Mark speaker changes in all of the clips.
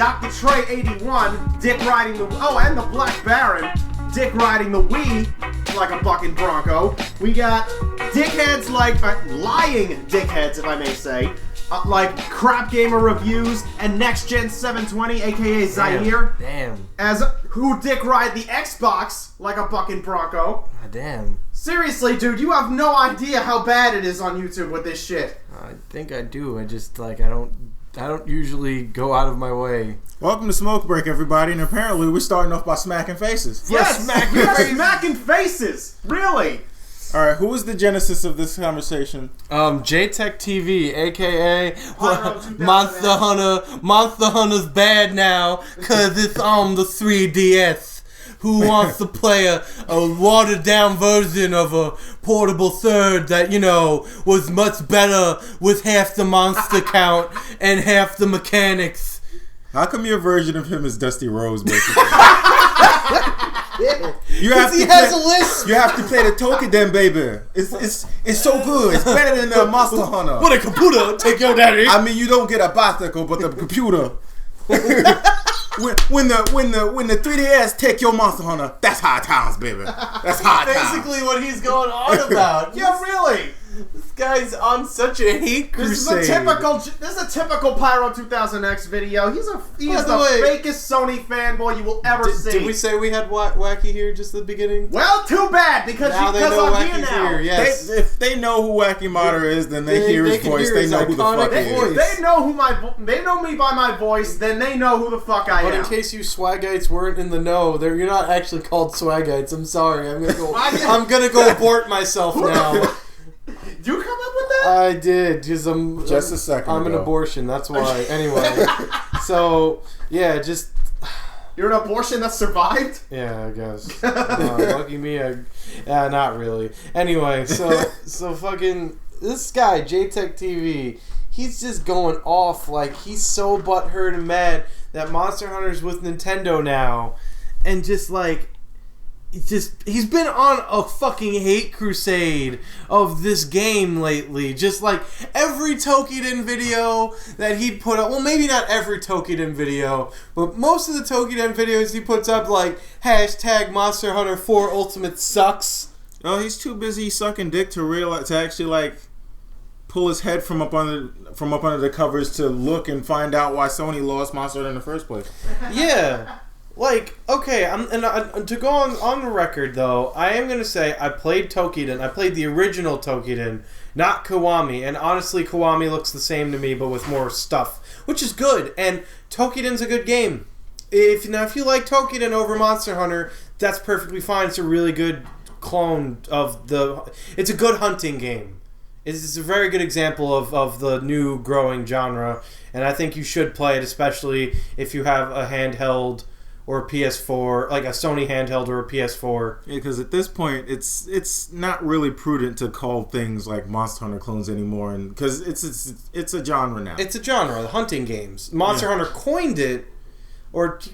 Speaker 1: Dr. Trey 81, dick riding the... Oh, and the Black Baron, dick riding the Wii like a bucking bronco. We got dickheads like... lying dickheads, if I may say. Like Crap Gamer Reviews and Next Gen 720, aka Zaire.
Speaker 2: Damn.
Speaker 1: As who dick ride the Xbox like a bucking bronco.
Speaker 2: Damn.
Speaker 1: Seriously, dude, you have no idea how bad it is on YouTube with this shit.
Speaker 2: I think I do. I just I don't usually go out of my way.
Speaker 3: Welcome to Smoke Break, everybody, and apparently we're starting off by smacking faces.
Speaker 1: Yes, smacking faces. Really?
Speaker 3: All right, who was the genesis of this conversation?
Speaker 2: JTech TV, aka Monster Hunter. Monster Hunter's bad now because it's on the 3DS. Who wants to play a watered down version of a portable third that, you know, was much better with half the monster count and half the mechanics?
Speaker 3: How come your version of him is Dusty Rose, basically? You have to
Speaker 2: has a list.
Speaker 3: You have to play the Tokiden, baby. It's so good. It's better than the Monster Hunter.
Speaker 2: What a computer! Take your daddy.
Speaker 3: I mean, you don't get a bicycle, but the computer. When the 3DS take your Monster Hunter, that's high times, baby. That's high times.
Speaker 2: Basically, what he's going on about.
Speaker 1: Yeah, really.
Speaker 2: This guy's on such a hate crusade.
Speaker 1: This is a typical Pyro 2000X video. He is the fakest Sony fanboy you will ever see.
Speaker 2: Did we say we had Wacky here just at the beginning?
Speaker 1: Well, too bad, because I'm here now.
Speaker 2: Here, yes.
Speaker 3: If they know who Wacky Modder is, then they hear his voice. They know who the fuck he is.
Speaker 1: They know they know me by my voice, then they know who the fuck I am.
Speaker 2: But in case you swagites weren't in the know, you're not actually called swagites. I'm sorry. I'm gonna go abort myself now.
Speaker 1: Did you come up with that?
Speaker 2: I did, because I'm
Speaker 3: just a second.
Speaker 2: I'm an abortion. That's why. Anyway, so yeah, just
Speaker 1: you're an abortion that survived.
Speaker 2: Yeah, I guess. Lucky me. Not really. Anyway, so fucking this guy JTech TV. He's just going off like he's so butthurt and mad that Monster Hunter's with Nintendo now, and just like. He's been on a fucking hate crusade of this game lately. Just like every Tokiden video that he put up, well, maybe not every Tokiden video, but most of the Tokiden videos he puts up, like hashtag Monster Hunter 4 Ultimate sucks.
Speaker 3: Oh, he's too busy sucking dick to actually like pull his head from up under the covers to look and find out why Sony lost Monster Hunter in the first place.
Speaker 2: Yeah. Like, okay, to go on the record, though, I am going to say I played Tokiden. I played the original Tokiden, not Kiwami. And honestly, Kiwami looks the same to me, but with more stuff, which is good. And Tokiden's a good game. If you like Tokiden over Monster Hunter, that's perfectly fine. It's a really good clone of it's a good hunting game. It's a very good example of the new growing genre. And I think you should play it, especially if you have a handheld or a PS4, like a Sony handheld or a PS4.
Speaker 3: Yeah, because at this point, it's not really prudent to call things like Monster Hunter clones anymore, and because it's a genre now.
Speaker 2: It's a genre, the hunting games. Monster Hunter coined it, Monster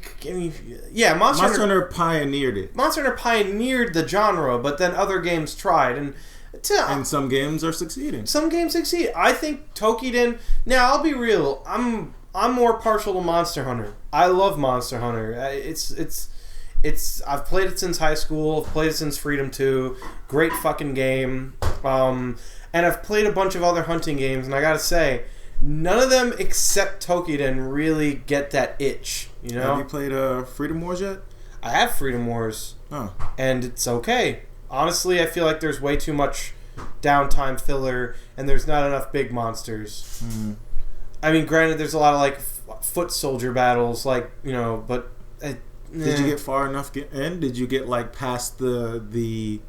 Speaker 3: Hunter pioneered it.
Speaker 2: Monster Hunter pioneered the genre, but then other games tried, and
Speaker 3: some games are succeeding.
Speaker 2: Some games succeed. I think Tokiden. Now, I'll be real. I'm more partial to Monster Hunter. I love Monster Hunter. I've played it since high school. I've played it since Freedom 2. Great fucking game. And I've played a bunch of other hunting games, and I gotta say, none of them except Tokiden really get that itch. You know?
Speaker 3: Have you played Freedom Wars yet?
Speaker 2: I have Freedom Wars.
Speaker 3: Oh.
Speaker 2: And it's okay. Honestly, I feel like there's way too much downtime filler, and there's not enough big monsters.
Speaker 3: Mm.
Speaker 2: I mean, granted, there's a lot of like foot soldier battles, like, you know, but
Speaker 3: did you get far enough in? Did you get like past the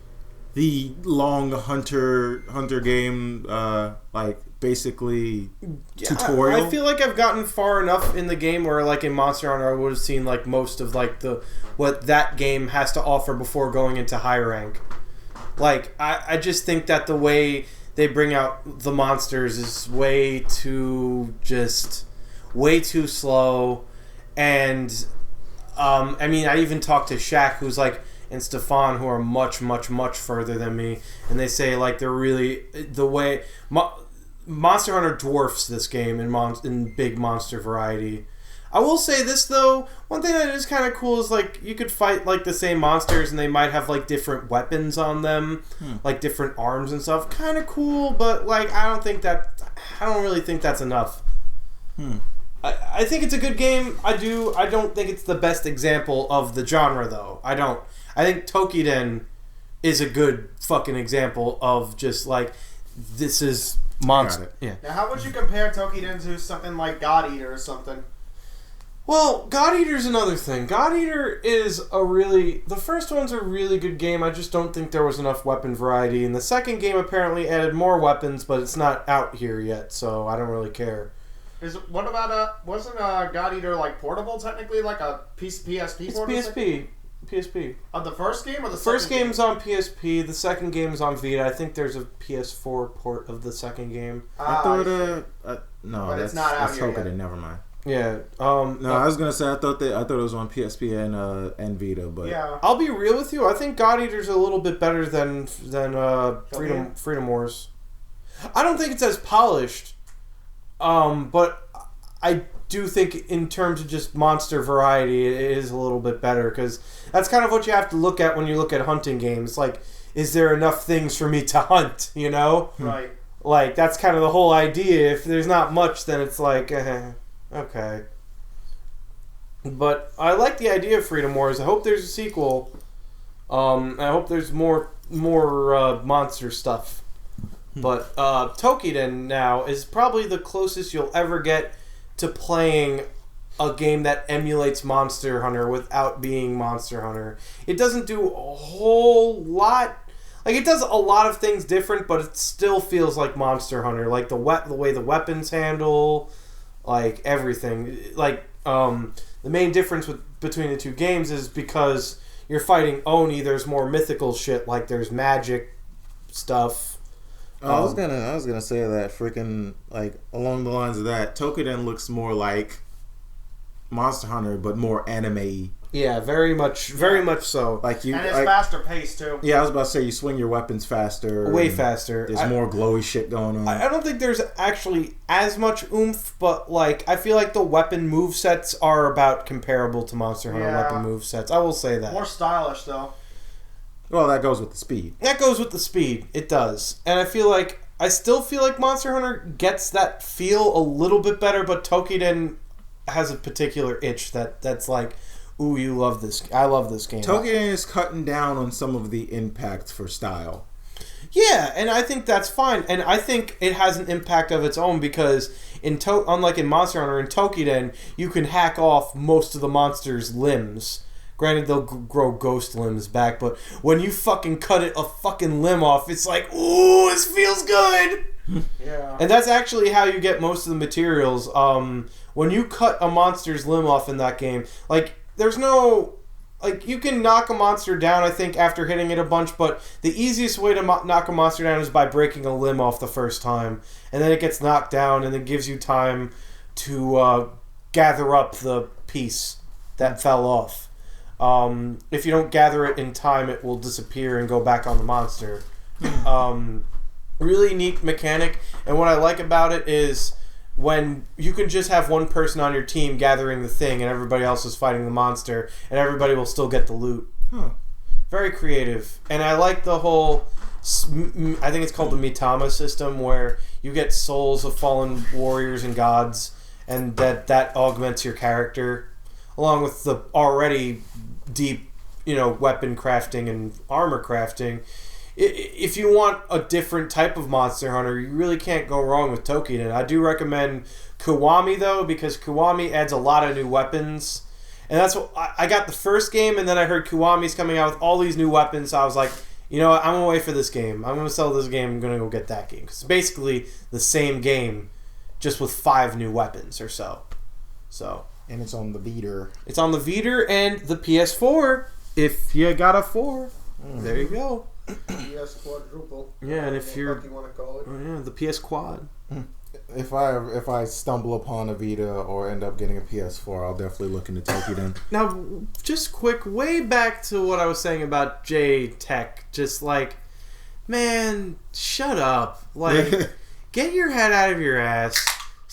Speaker 3: long hunter game, like basically tutorial?
Speaker 2: I feel like I've gotten far enough in the game where, like, in Monster Hunter, I would have seen like most of like what that game has to offer before going into high rank. Like, I just think that the way they bring out the monsters is way too slow, and I mean, I even talked to Shaq, who's like, and Stefan, who are much further than me, and they say like they're really the way Monster Hunter dwarfs this game in big monster variety. I will say this though, one thing that is kind of cool is like you could fight like the same monsters and they might have like different weapons on them, like different arms and stuff. Kind of cool, but like I don't really think that's enough. I think it's a good game. I don't think it's the best example of the genre though. I don't. I think Tokiden is a good fucking example of just like this is monster. Yeah.
Speaker 1: Now, how would you compare Tokiden to something like God Eater or something?
Speaker 2: Well, God Eater's another thing. God Eater is the first one's a really good game. I just don't think there was enough weapon variety. And the second game apparently added more weapons, but it's not out here yet, so I don't really care.
Speaker 1: What about wasn't God Eater like portable technically, like a PSP portable?
Speaker 2: It's PSP.
Speaker 1: Of the first game or the
Speaker 2: first
Speaker 1: second
Speaker 2: game's on PSP, the second game's on Vita. I think there's a PS4 port of the second game.
Speaker 3: I thought no,
Speaker 1: but
Speaker 3: that's
Speaker 1: it's not out
Speaker 3: that's
Speaker 1: here
Speaker 3: Tokiden.
Speaker 1: yet.
Speaker 3: Never mind.
Speaker 2: Yeah.
Speaker 3: No, I was gonna say I thought it was on PSP and Vita, but
Speaker 1: yeah.
Speaker 2: I'll be real with you. I think God Eater's a little bit better than Freedom Wars. I don't think it's as polished, but I do think in terms of just monster variety, it is a little bit better because that's kind of what you have to look at when you look at hunting games. Like, is there enough things for me to hunt? You know,
Speaker 1: right?
Speaker 2: Like that's kind of the whole idea. If there's not much, then it's like. Okay. But I like the idea of Freedom Wars. I hope there's a sequel. I hope there's more monster stuff. But Tokiden now is probably the closest you'll ever get to playing a game that emulates Monster Hunter without being Monster Hunter. It doesn't do a whole lot. Like, it does a lot of things different, but it still feels like Monster Hunter. Like, the way the weapons handle... Like everything, like the main difference between the two games is because you're fighting Oni. There's more mythical shit, like there's magic stuff.
Speaker 3: I was gonna say that freaking like along the lines of that. Tokiden looks more like Monster Hunter, but more anime-y.
Speaker 2: Yeah, very much so.
Speaker 3: Like you,
Speaker 1: and it's faster paced too.
Speaker 3: Yeah, I was about to say you swing your weapons faster,
Speaker 2: way faster.
Speaker 3: There's more glowy shit going on.
Speaker 2: I don't think there's actually as much oomph, but like I feel like the weapon movesets are about comparable to Monster Hunter weapon movesets. I will say that.
Speaker 1: More stylish though.
Speaker 3: Well, that goes with the speed.
Speaker 2: That goes with the speed. It does, and I still feel like Monster Hunter gets that feel a little bit better, but Tokiden has a particular itch that's like. Ooh, you love this. I love this game.
Speaker 3: Tokiden is cutting down on some of the impact for style.
Speaker 2: Yeah, and I think that's fine. And I think it has an impact of its own because unlike in Monster Hunter, in Tokiden, you can hack off most of the monster's limbs. Granted, they'll grow ghost limbs back, but when you fucking cut a fucking limb off, it's like, ooh, this feels good.
Speaker 1: Yeah.
Speaker 2: And that's actually how you get most of the materials. When you cut a monster's limb off in that game, like... There's no... Like, you can knock a monster down, I think, after hitting it a bunch, but the easiest way to knock a monster down is by breaking a limb off the first time. And then it gets knocked down, and it gives you time to gather up the piece that fell off. If you don't gather it in time, it will disappear and go back on the monster. Really neat mechanic, and what I like about it is... when you can just have one person on your team gathering the thing and everybody else is fighting the monster and everybody will still get the loot. Very creative. And I like the whole, I think it's called the Mitama system, where you get souls of fallen warriors and gods and that augments your character along with the already deep, weapon crafting and armor crafting. If you want a different type of Monster Hunter, you really can't go wrong with Tokiden. I do recommend Kiwami, though, because Kiwami adds a lot of new weapons. And that's what I got the first game, and then I heard Kiwami's coming out with all these new weapons, so I was like, you know what, I'm going to wait for this game. I'm going to sell this game, I'm going to go get that game. Because it's basically the same game, just with 5 new weapons or so.
Speaker 3: And it's on the Vita.
Speaker 2: It's on the Vita and the PS4, if you got a 4. There you go.
Speaker 1: PS quadruple.
Speaker 2: Yeah, and if
Speaker 1: what
Speaker 2: you're...
Speaker 1: the fuck you want to call it.
Speaker 2: Oh, yeah, the PS Quad.
Speaker 3: If I stumble upon a Vita or end up getting a PS4, I'll definitely look into Tokiden.
Speaker 2: Now, just quick, way back to what I was saying about J-Tech. Just like, man, shut up. Like, get your head out of your ass.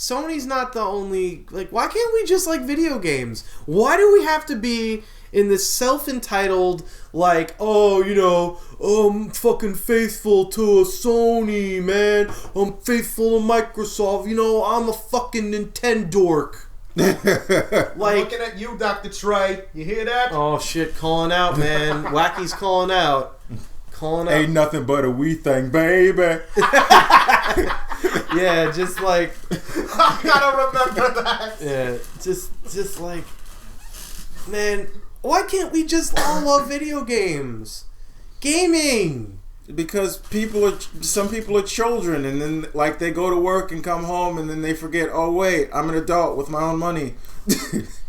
Speaker 2: Sony's not the only... Like, why can't we just like video games? Why do we have to be in this self-entitled, like, oh, you know, I'm fucking faithful to Sony, man. I'm faithful to Microsoft. You know, I'm a fucking Nintendork.
Speaker 1: I'm looking at you, Dr. Trey. You hear that?
Speaker 2: Oh, shit, calling out, man. Wacky's calling out. Calling out.
Speaker 3: Ain't nothing but a Wii thing, baby.
Speaker 2: Yeah, just like...
Speaker 1: I gotta remember that.
Speaker 2: Yeah, just like... Man, why can't we just all love video games? Gaming!
Speaker 3: Because some people are children, and then like they go to work and come home, and then they forget. Oh wait, I'm an adult with my own money.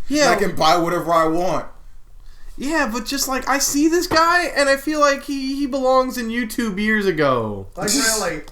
Speaker 2: Yeah,
Speaker 3: I can buy whatever I want.
Speaker 2: Yeah, but just like I see this guy, and I feel like he belongs in YouTube years ago.
Speaker 1: Like really?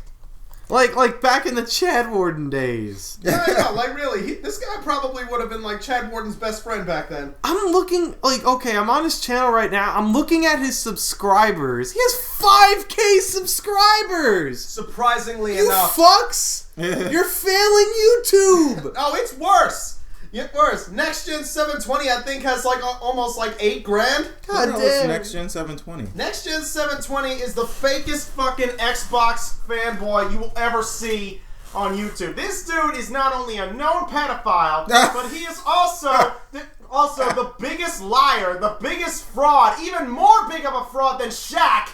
Speaker 2: Like back in the Chad Warden days.
Speaker 1: Yeah, I know. Like really, this guy probably would have been like Chad Warden's best friend back then.
Speaker 2: I'm looking like okay, I'm on his channel right now. I'm looking at his subscribers. He has 5K subscribers.
Speaker 1: Surprisingly
Speaker 2: You
Speaker 1: enough.
Speaker 2: fucks! You're failing YouTube.
Speaker 1: Oh, it's worse. Yet worse. Next Gen 720, I think, has like almost like $8 grand.
Speaker 2: God
Speaker 3: What's
Speaker 2: damn.
Speaker 3: Next Gen 720?
Speaker 1: Next Gen 720 is the fakest fucking Xbox fanboy you will ever see on YouTube. This dude is not only a known pedophile, but he is also the biggest liar, the biggest fraud, even more big of a fraud than Shaq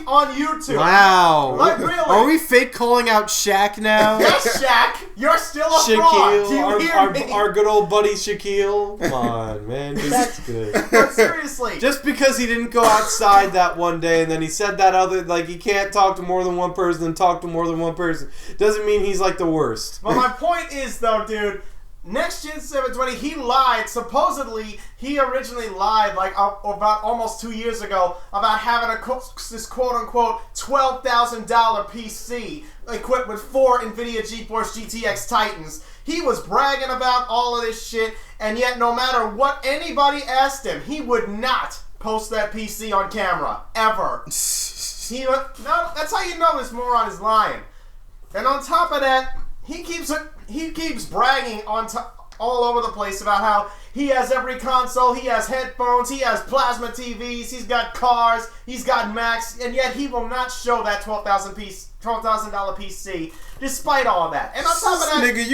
Speaker 1: on YouTube.
Speaker 2: Wow.
Speaker 1: Like, really?
Speaker 2: Are we fake calling out Shaq now?
Speaker 1: Yes, Shaq. You're still a fraud. Do you
Speaker 2: Shaquille,
Speaker 1: hear me?
Speaker 2: our good old buddy Shaquille. Come on, man. That's good.
Speaker 1: But seriously.
Speaker 2: Just because he didn't go outside that one day and then he said that other, like, he can't talk to more than one person and talk to more than one person, doesn't mean he's, like, the worst.
Speaker 1: But my point is, though, dude, Next Gen 720, he lied. Supposedly, he originally lied, like, about almost 2 years ago about having this quote-unquote $12,000 PC equipped with 4 NVIDIA GeForce GTX Titans. He was bragging about all of this shit, and yet no matter what anybody asked him, he would not post that PC on camera. Ever. No, that's how you know this moron is lying. And on top of that, he keeps bragging all over the place about how he has every console, he has headphones, he has plasma TVs, he's got cars, he's got Macs, and yet he will not show that $12,000 PC, despite all of that. And on top of that,
Speaker 3: nigga,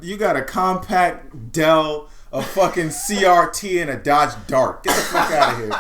Speaker 3: you got a compact Dell, a fucking CRT, and a Dodge Dart. Get the fuck out of here.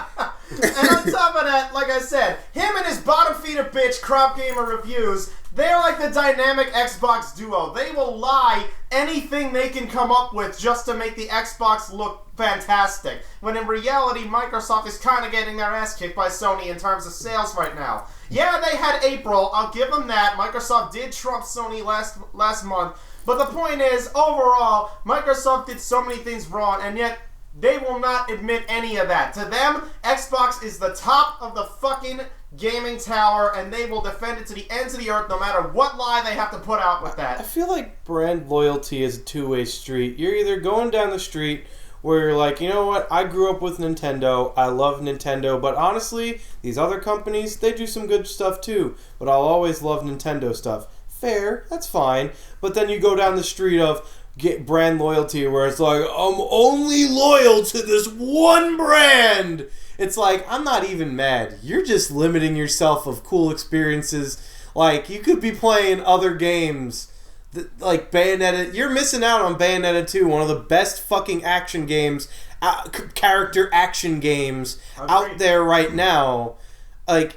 Speaker 1: And on top of that, like I said, him and his bottom feeder bitch, Crop Gamer Reviews, they're like the dynamic Xbox duo. They will lie anything they can come up with just to make the Xbox look fantastic. When in reality, Microsoft is kind of getting their ass kicked by Sony in terms of sales right now. Yeah, they had April. I'll give them that. Microsoft did trump Sony last month. But the point is, overall, Microsoft did so many things wrong, and yet they will not admit any of that. To them, Xbox is the top of the fucking gaming tower, and they will defend it to the ends of the earth no matter what lie they have to put out with that.
Speaker 2: I feel like brand loyalty is a two-way street. You're either going down the street where you're like, you know what, I grew up with Nintendo, I love Nintendo, but honestly, these other companies, they do some good stuff too, but I'll always love Nintendo stuff. Fair, that's fine. But then you go down the street of get brand loyalty where it's like, I'm only loyal to this one brand. It's like, I'm not even mad. You're just limiting yourself of cool experiences. Like, you could be playing other games, like Bayonetta. You're missing out on Bayonetta 2, one of the best fucking action games, character action games out there right now. Like,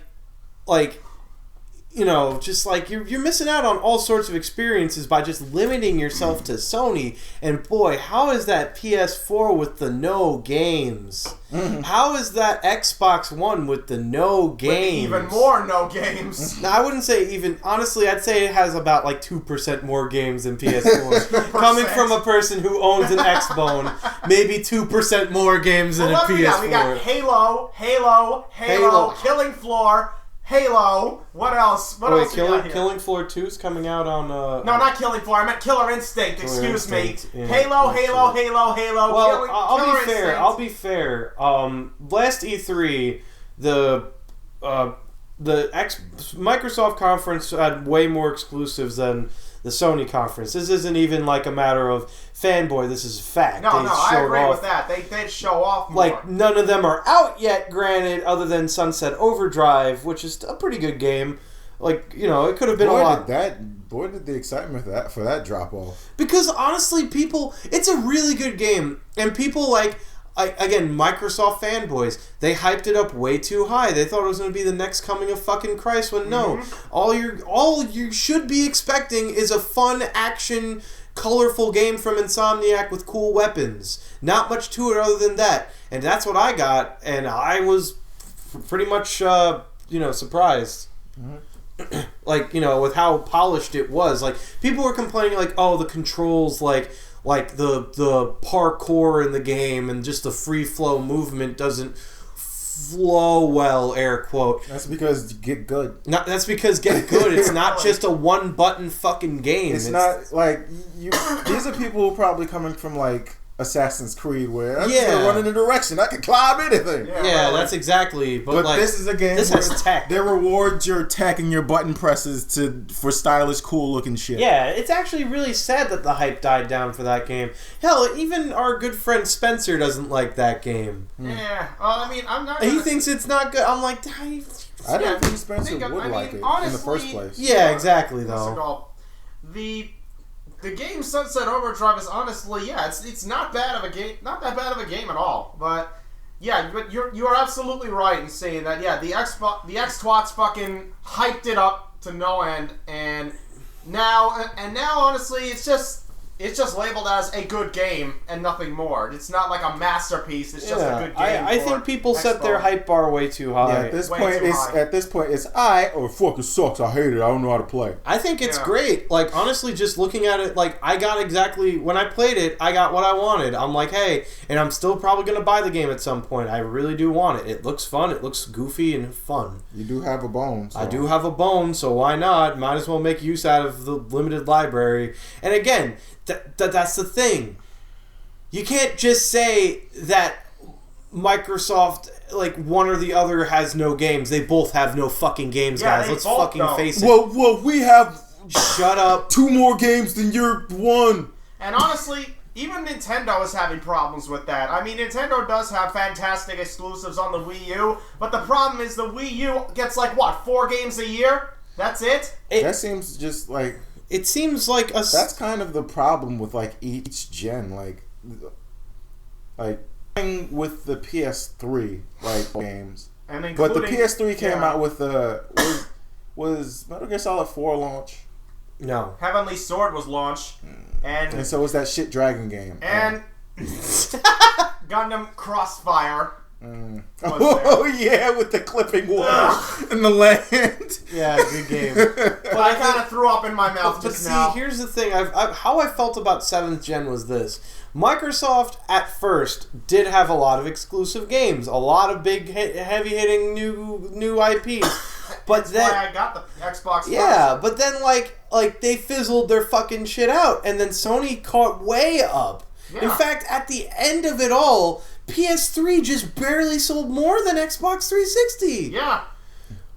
Speaker 2: you know, just like you're missing out on all sorts of experiences by just limiting yourself to Sony. And boy, how is that PS4 with the no games? How is that Xbox One with the no games?
Speaker 1: With even more no games.
Speaker 2: Now, I wouldn't say even, honestly, I'd say it has about like 2% more games than PS4. Coming from a person who owns an Xbone, maybe 2% more games than a PS4.
Speaker 1: We got Halo, Killing Floor, Halo. What else? What else we got here?
Speaker 2: Killing Floor 2 is coming out on...
Speaker 1: No, not Killing Floor. I meant Killer Instinct. Excuse me.
Speaker 2: Yeah,
Speaker 1: Halo.
Speaker 2: Well, I'll be
Speaker 1: Instinct.
Speaker 2: fair. Last E3, the Microsoft conference had way more exclusives than the Sony conference. This isn't even like a matter of fanboy. This is fact.
Speaker 1: No, I agree
Speaker 2: off,
Speaker 1: with that. They show off more.
Speaker 2: Like, none of them are out yet, granted, other than Sunset Overdrive, which is a pretty good game. Like, you know, it could have been a lot.
Speaker 3: Boy, did the excitement for that drop off.
Speaker 2: Because honestly, it's a really good game, and people again, Microsoft fanboys, they hyped it up way too high. They thought it was going to be the next coming of fucking Christ, when no. All you should be expecting is a fun, action, colorful game from Insomniac with cool weapons. Not much to it other than that. And that's what I got, and I was pretty much, surprised. Like, you know, with how polished it was. Like, people were complaining, like, oh, the controls, like the parkour in the game and just the free flow movement doesn't flow well, air quote.
Speaker 3: That's because Get Good.
Speaker 2: That's because Get Good. It's not just a one button fucking game.
Speaker 3: It's not like these are people who probably coming from like Assassin's Creed, where I'm just gonna run in a direction. I can climb anything.
Speaker 2: Yeah, that's exactly. But like,
Speaker 3: this is a game.
Speaker 2: This has tech.
Speaker 3: They reward your tech and your button presses for stylish, cool looking shit.
Speaker 2: Yeah, it's actually really sad that the hype died down for that game. Hell, even our good friend Spencer doesn't like that game.
Speaker 1: Yeah, I mean, I'm not.
Speaker 2: He thinks it's not good. I'm like,
Speaker 3: I don't think Spencer would like it
Speaker 1: honestly,
Speaker 3: in the first place.
Speaker 2: Yeah, exactly. Though
Speaker 1: the game Sunset Overdrive is honestly, it's not bad of a game, not that bad of a game at all. But yeah, but you are absolutely right in saying that. Yeah, the X-Twats fucking hyped it up to no end, and now honestly, it's just labeled as a good game and nothing more. It's not like a masterpiece. It's just a good game.
Speaker 2: I think people set their hype bar way too high.
Speaker 3: Yeah, at this point, it's fuck, it sucks. I hate it. I don't know how to play.
Speaker 2: I think it's great. Like, honestly, just looking at it, like, I got exactly when I played it, I got what I wanted. I'm like, hey, and I'm still probably gonna buy the game at some point. I really do want it. It looks fun. It looks goofy and fun.
Speaker 3: You do have a bone. So.
Speaker 2: I do have a bone, so why not? Might as well make use out of the limited library. And again, that's the thing. You can't just say that Microsoft, like, one or the other has no games. They both have no fucking games, guys. Let's fucking face it.
Speaker 3: Well, we have...
Speaker 2: Shut up.
Speaker 3: 2 more games than your 1.
Speaker 1: And honestly, even Nintendo is having problems with that. I mean, Nintendo does have fantastic exclusives on the Wii U, but the problem is the Wii U gets, like, what, 4 games a year? That's it?
Speaker 3: That seems just like...
Speaker 2: It seems like a...
Speaker 3: That's kind of the problem with, like, each gen. Like with the PS3, like, games. But the PS3 came out with was Metal Gear Solid 4 launch?
Speaker 2: No.
Speaker 1: Heavenly Sword was launched. And
Speaker 3: so was that shit Dragon game.
Speaker 1: And Gundam Crossfire.
Speaker 3: Oh yeah, with the clipping water in the land.
Speaker 2: Yeah, good game.
Speaker 1: But I kind of threw up in my mouth just now.
Speaker 2: But see, here's the thing. How I felt about 7th Gen was this. Microsoft, at first, did have a lot of exclusive games. A lot of big, heavy-hitting new IPs. But
Speaker 1: That's why I got the Xbox first.
Speaker 2: Yeah, but then, like they fizzled their fucking shit out. And then Sony caught way up. Yeah. In fact, at the end of it all... PS3 just barely sold more than Xbox 360.
Speaker 1: Yeah.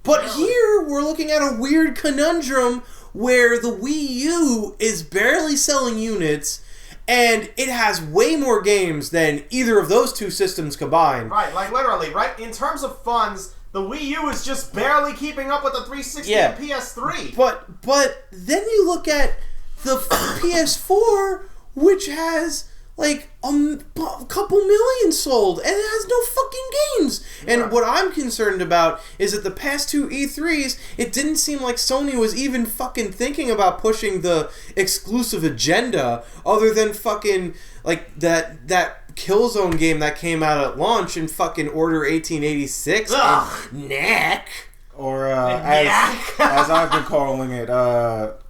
Speaker 2: But here, we're looking at a weird conundrum where the Wii U is barely selling units, and it has way more games than either of those two systems combined.
Speaker 1: Right, like literally, right? In terms of funds, the Wii U is just barely keeping up with the 360 and PS3.
Speaker 2: But then you look at the PS4, which has... like, a couple million sold, and it has no fucking games. Yeah. And what I'm concerned about is that the past 2 E3s, it didn't seem like Sony was even fucking thinking about pushing the exclusive agenda, other than fucking, like, that Killzone game that came out at launch in fucking Order 1886. And Knack.
Speaker 3: Or, as I've been calling it,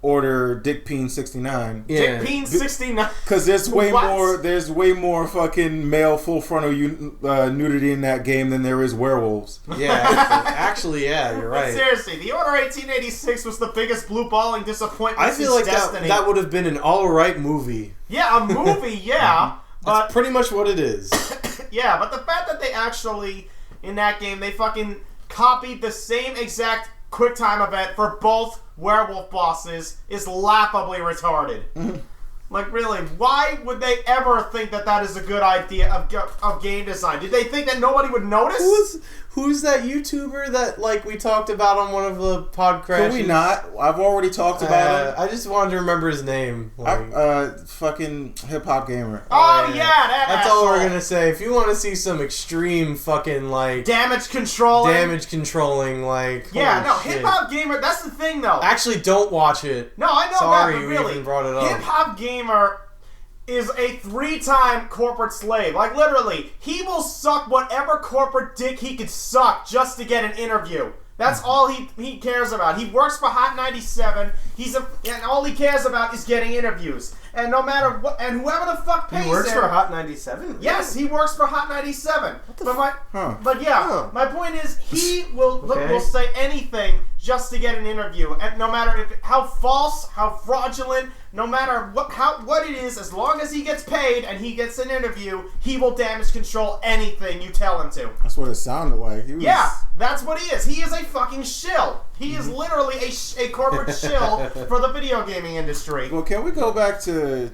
Speaker 3: Order Dick Peen 69.
Speaker 1: Yeah. Dick Peen 69.
Speaker 3: Because there's way more fucking male full frontal nudity in that game than there is werewolves.
Speaker 2: Yeah, actually, yeah, you're right.
Speaker 1: But seriously, the Order 1886 was the biggest blue balling disappointment
Speaker 2: I feel like
Speaker 1: Destiny.
Speaker 2: that would have been an alright movie.
Speaker 1: Yeah, a movie, yeah. But
Speaker 2: that's pretty much what it is.
Speaker 1: Yeah, but the fact that they actually, in that game, they fucking... copied the same exact QuickTime event for both werewolf bosses is laughably retarded. Like, really, why would they ever think that that is a good idea of game design? Did they think that nobody would notice?
Speaker 2: Who's that YouTuber that, like, we talked about on one of the pod crashes?
Speaker 3: Can we not? I've already talked about him.
Speaker 2: I just wanted to remember his name. Like,
Speaker 3: fucking hip-hop gamer.
Speaker 1: Oh, yeah,
Speaker 2: that's
Speaker 1: asshole.
Speaker 2: all we're gonna say. If you want to see some extreme fucking, like...
Speaker 1: Damage controlling,
Speaker 2: like...
Speaker 1: Yeah, no,
Speaker 2: shit.
Speaker 1: hip-hop gamer, that's the thing, though.
Speaker 2: Actually, don't watch it.
Speaker 1: No, I know
Speaker 2: Sorry,
Speaker 1: that, but really,
Speaker 2: we even brought it up.
Speaker 1: hip-hop gamer is a 3-time corporate slave. Like, literally, he will suck whatever corporate dick he could suck just to get an interview. That's all he cares about. He works for Hot 97. And all he cares about is getting interviews. And no matter what, and whoever the fuck pays him.
Speaker 2: He works for Hot 97?
Speaker 1: Yes, he works for Hot 97. But yeah, my point is, he will say anything just to get an interview, and no matter how false, how fraudulent, no matter what it is, as long as he gets paid and he gets an interview, he will damage control anything you tell him to.
Speaker 3: That's what it sounded like.
Speaker 1: Yeah, that's what he is. He is a fucking shill. He is literally a corporate shill for the video gaming industry.
Speaker 3: Well, can we go back to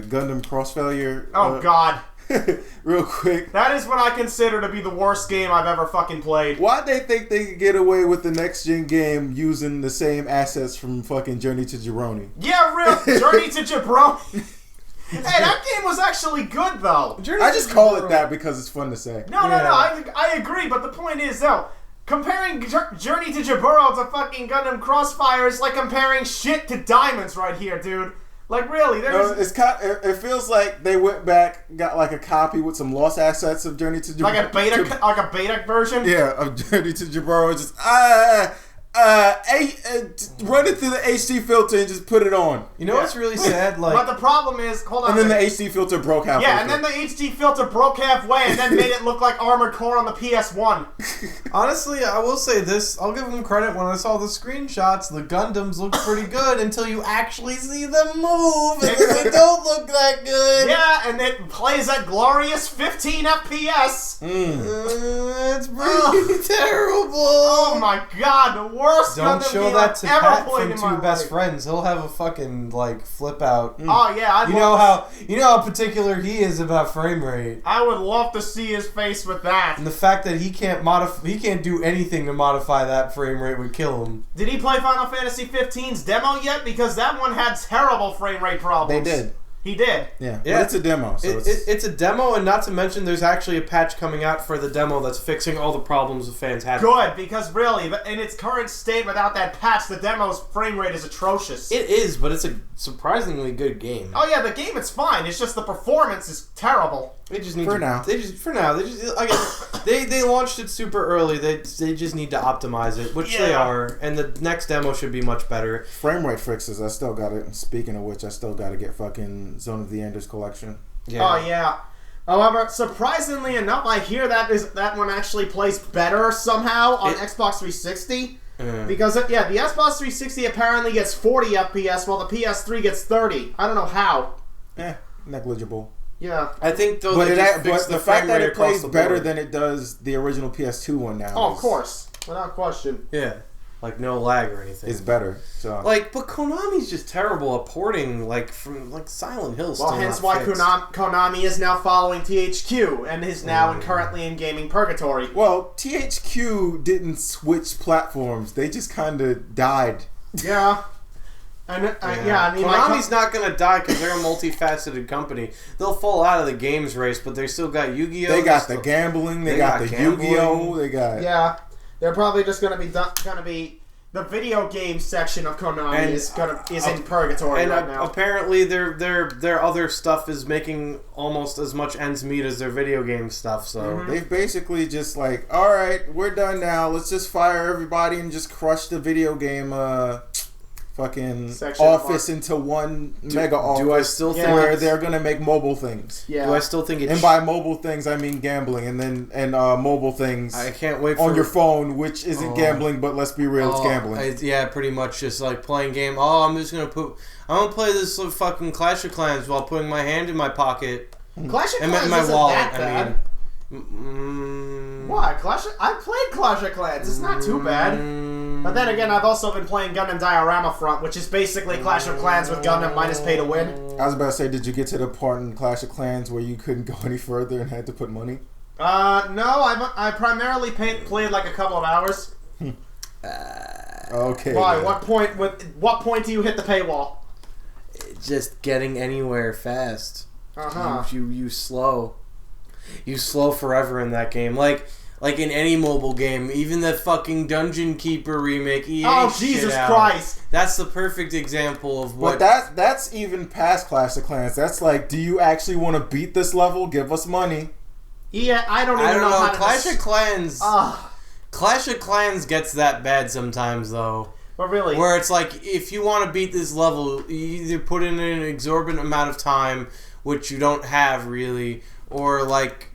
Speaker 3: Gundam Cross Failure?
Speaker 1: Oh, God.
Speaker 3: Real quick.
Speaker 1: That is what I consider to be the worst game I've ever fucking played.
Speaker 3: Why'd they think they could get away with the next-gen game using the same assets from fucking Journey to Jabroni?
Speaker 1: Yeah, real. Journey to Jabroni. Hey, that game was actually good, though.
Speaker 3: I just call it that because it's fun to say.
Speaker 1: No, I agree, but the point is, though, comparing Journey to Jaburo to fucking Gundam Crossfire is like comparing shit to diamonds right here, dude. Like, really,
Speaker 3: it feels like they went back, got like a copy with some lost assets of Journey to Jaburo.
Speaker 1: Like a beta version?
Speaker 3: Yeah, of Journey to Jaburo. Just run it through the HD filter and just put it on.
Speaker 2: You know what's really sad? Like,
Speaker 1: but the problem is, hold on.
Speaker 3: And then the HD filter broke halfway.
Speaker 1: Yeah, and then the HD filter broke halfway, and then made it look like Armored Core on the PS1.
Speaker 2: Honestly, I will say this. I'll give them credit. When I saw the screenshots, the Gundams looked pretty good until you actually see them move, and they don't look that good.
Speaker 1: Yeah, and it plays at glorious 15 FPS.
Speaker 2: It's pretty terrible.
Speaker 1: Oh my God, the worst
Speaker 2: Don't
Speaker 1: Gundam
Speaker 2: show
Speaker 1: game
Speaker 2: that
Speaker 1: I've
Speaker 2: to
Speaker 1: ever
Speaker 2: Pat
Speaker 1: played
Speaker 2: from
Speaker 1: in my
Speaker 2: Two Best
Speaker 1: life.
Speaker 2: Friends. He'll have a fucking like flip out.
Speaker 1: Oh yeah,
Speaker 2: you know how particular he is about frame rate.
Speaker 1: I would love to see his face with that.
Speaker 2: And the fact that he can't do anything to modify that frame rate would kill him.
Speaker 1: Did he play Final Fantasy 15's demo yet? Because that one had terrible frame rate problems.
Speaker 3: They did.
Speaker 1: He did.
Speaker 3: Yeah. But it's a demo. So
Speaker 2: it's a demo, and not to mention there's actually a patch coming out for the demo that's fixing all the problems the fans had.
Speaker 1: Good, because really, in its current state without that patch, the demo's frame rate is atrocious.
Speaker 2: It is, but it's a surprisingly good game.
Speaker 1: Oh yeah, the game it's fine. It's just the performance is terrible.
Speaker 2: They just need
Speaker 3: for now.
Speaker 2: They launched it super early. They just need to optimize it, which they are, and the next demo should be much better.
Speaker 3: Frame rate fixes. I still got it. Speaking of which, I still got to get fucking Zone of the Enders collection.
Speaker 2: Yeah.
Speaker 1: Oh yeah. However, surprisingly enough, I hear that one actually plays better somehow on Xbox 360. Because the Xbox 360 apparently gets 40 FPS while the PS3 gets 30. I don't know how.
Speaker 3: Negligible.
Speaker 1: Yeah.
Speaker 2: I think though,
Speaker 3: but the fact that it plays better than it does the original PS2 one now.
Speaker 1: Oh, of course, without question.
Speaker 2: Yeah. Like no lag or anything.
Speaker 3: It's better. So
Speaker 2: but Konami's just terrible at porting from Silent Hill.
Speaker 1: Well, hence why Konami is now following THQ and is now currently in gaming purgatory.
Speaker 3: Well, THQ didn't switch platforms; they just kind of died.
Speaker 1: Yeah. I mean,
Speaker 2: Konami's not gonna die because they're a multifaceted company. They'll fall out of the games race, but they still got Yu-Gi-Oh.
Speaker 3: They got the gambling. They got the Yu-Gi-Oh. They got
Speaker 1: They're probably just gonna be the video game section of Konami is in purgatory right now.
Speaker 2: Apparently, their other stuff is making almost as much ends meet as their video game stuff. So
Speaker 3: they've basically just like, all right, we're done now. Let's just fire everybody and just crush the video game fucking
Speaker 1: section
Speaker 3: office into one mega office.
Speaker 2: Do I still think
Speaker 3: where they're gonna make mobile things?
Speaker 1: Yeah.
Speaker 2: Do I still think
Speaker 3: and by mobile things I mean gambling, and mobile things.
Speaker 2: I can't wait
Speaker 3: on your phone, which isn't gambling, but let's be real, it's gambling.
Speaker 2: Pretty much just like playing game. I'm gonna play this fucking Clash of Clans while putting my hand in my pocket.
Speaker 1: Clash of Clans
Speaker 2: my
Speaker 1: isn't
Speaker 2: wallet.
Speaker 1: that bad. Why? I played Clash of Clans. It's not too bad. But then again, I've also been playing Gundam Diorama Front, which is basically Clash of Clans with Gundam minus pay to win.
Speaker 3: I was about to say, did you get to the part in Clash of Clans where you couldn't go any further and had to put money?
Speaker 1: No, I primarily played like a couple of hours.
Speaker 3: Okay.
Speaker 1: Why? Yeah. What point do you hit the paywall?
Speaker 2: Just getting anywhere fast.
Speaker 1: Uh-huh.
Speaker 2: You slow. You slow forever in that game. Like in any mobile game, even the fucking Dungeon Keeper remake. EA
Speaker 1: oh Jesus Christ!
Speaker 2: That's the perfect example of what.
Speaker 3: But that's even past Clash of Clans. That's like, do you actually want to beat this level? Give us money.
Speaker 1: Yeah, I don't know. How to
Speaker 2: Clash of Clans. Clash of Clans gets that bad sometimes, though.
Speaker 1: But really,
Speaker 2: where it's like, if you want to beat this level, you either put in an exorbitant amount of time, which you don't have really, or like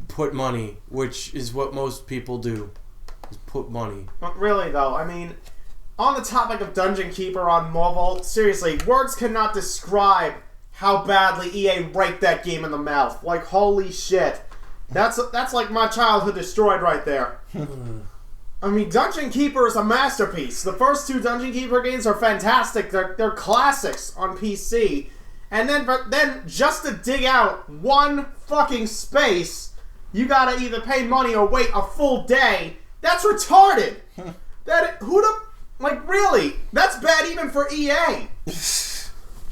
Speaker 2: put money, which is what most people do. Is put money.
Speaker 1: But really, though, I mean, on the topic of Dungeon Keeper on mobile, seriously, words cannot describe how badly EA raked that game in the mouth. Like, holy shit. That's like my childhood destroyed right there. I mean, Dungeon Keeper is a masterpiece. The first two Dungeon Keeper games are fantastic. They're classics on PC. And then just to dig out one fucking space, you gotta either pay money or wait a full day. That's retarded. Really? That's bad even for EA.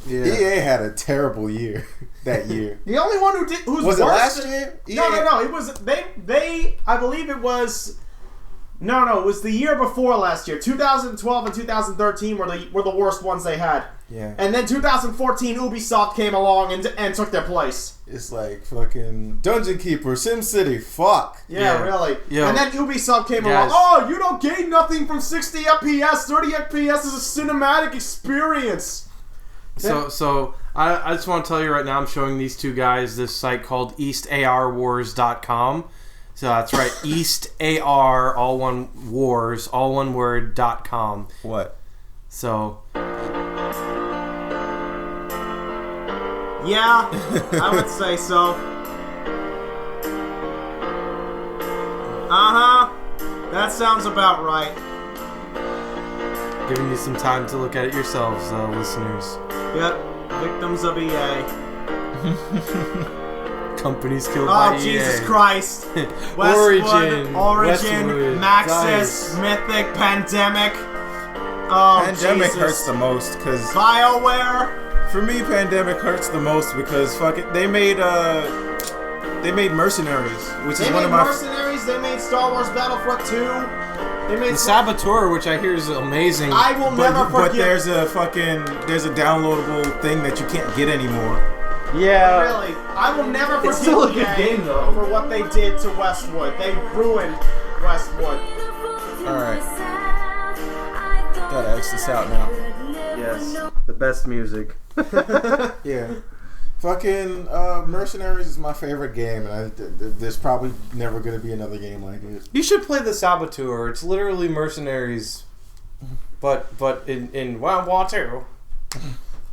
Speaker 3: Yeah. EA had a terrible year that year.
Speaker 1: The only one who's
Speaker 3: was
Speaker 1: worse
Speaker 3: it last year?
Speaker 1: No. It was they. I believe it was. No. It was the year before last year. 2012 and 2013 were the worst ones they had.
Speaker 3: Yeah.
Speaker 1: And then 2014, Ubisoft came along and took their place.
Speaker 3: It's like fucking Dungeon Keeper, SimCity. Fuck.
Speaker 1: Yeah, really.
Speaker 2: Yeah.
Speaker 1: And then Ubisoft came along. Oh, you don't gain nothing from 60 FPS. 30 FPS is a cinematic experience.
Speaker 2: So I just want to tell you right now, I'm showing these two guys this site called EastARWars.com. So that's right, EastAR, all one wars, all one word.com.
Speaker 3: What?
Speaker 2: So.
Speaker 1: Yeah, I would say so. Uh-huh. That sounds about right.
Speaker 2: Giving you some time to look at it yourselves, listeners.
Speaker 1: Yep, victims of EA.
Speaker 2: Companies killed by EA.
Speaker 1: Oh, Jesus Christ.
Speaker 2: Origin,
Speaker 1: Westwood, Maxis,
Speaker 2: Dice.
Speaker 1: Mythic, Pandemic. Oh,
Speaker 3: Pandemic
Speaker 1: Jesus.
Speaker 3: hurts the most because
Speaker 1: BioWare.
Speaker 3: For me, Pandemic hurts the most because they made Mercenaries, which is one of my.
Speaker 1: Mercenaries. They made Star Wars Battlefront 2. They made
Speaker 2: the Saboteur, which I hear is amazing.
Speaker 1: I will never forget.
Speaker 3: But there's a downloadable thing that you can't get anymore.
Speaker 2: Yeah.
Speaker 1: Really, I will never forget.
Speaker 2: It's still a good game though.
Speaker 1: For what they did to Westwood, they ruined Westwood.
Speaker 3: All right. Gotta X this out now.
Speaker 2: Yes, the best music.
Speaker 3: Yeah. Fucking Mercenaries is my favorite game, and there's probably never going to be another game like it.
Speaker 2: You should play the Saboteur. It's literally Mercenaries, but in World War II.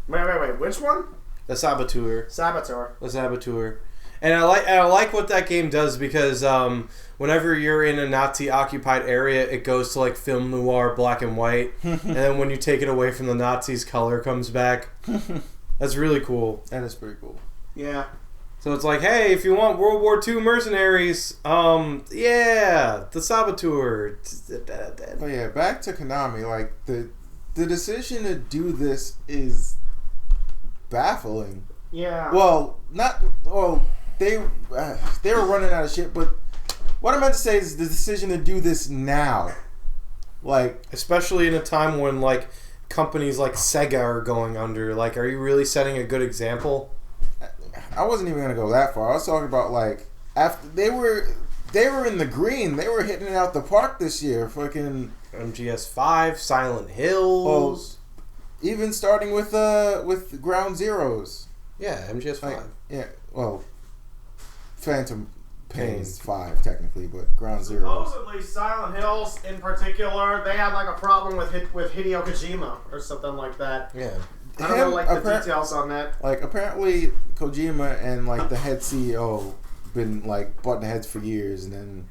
Speaker 1: Wait. Which one?
Speaker 2: The Saboteur.
Speaker 1: Saboteur.
Speaker 2: The Saboteur. And I like what that game does because whenever you're in a Nazi-occupied area, it goes to like film noir, black and white, and then when you take it away from the Nazis, color comes back. That's really cool.
Speaker 3: That is pretty cool.
Speaker 1: Yeah.
Speaker 2: So it's like, hey, if you want World War II mercenaries, yeah, the Saboteur.
Speaker 3: Oh yeah, back to Konami. Like the decision to do this is baffling.
Speaker 1: Yeah.
Speaker 3: They were running out of shit, but what I meant to say is the decision to do this now, like
Speaker 2: especially in a time when like companies like Sega are going under. Like, are you really setting a good example?
Speaker 3: I wasn't even gonna go that far. I was talking about like after they were in the green. They were hitting it out the park this year. Fucking
Speaker 2: MGS5, Silent Hills.
Speaker 3: Even starting with Ground Zeroes.
Speaker 2: Yeah, MGS5.
Speaker 3: Like, yeah, well, Phantom Pain 5 technically, but Ground Zero.
Speaker 1: Supposedly, Silent Hills in particular, they had like a problem with Hideo Kojima or something like that.
Speaker 2: Yeah.
Speaker 1: I don't know like the details on that.
Speaker 3: Like apparently Kojima and like the head CEO been like butting heads for years, and then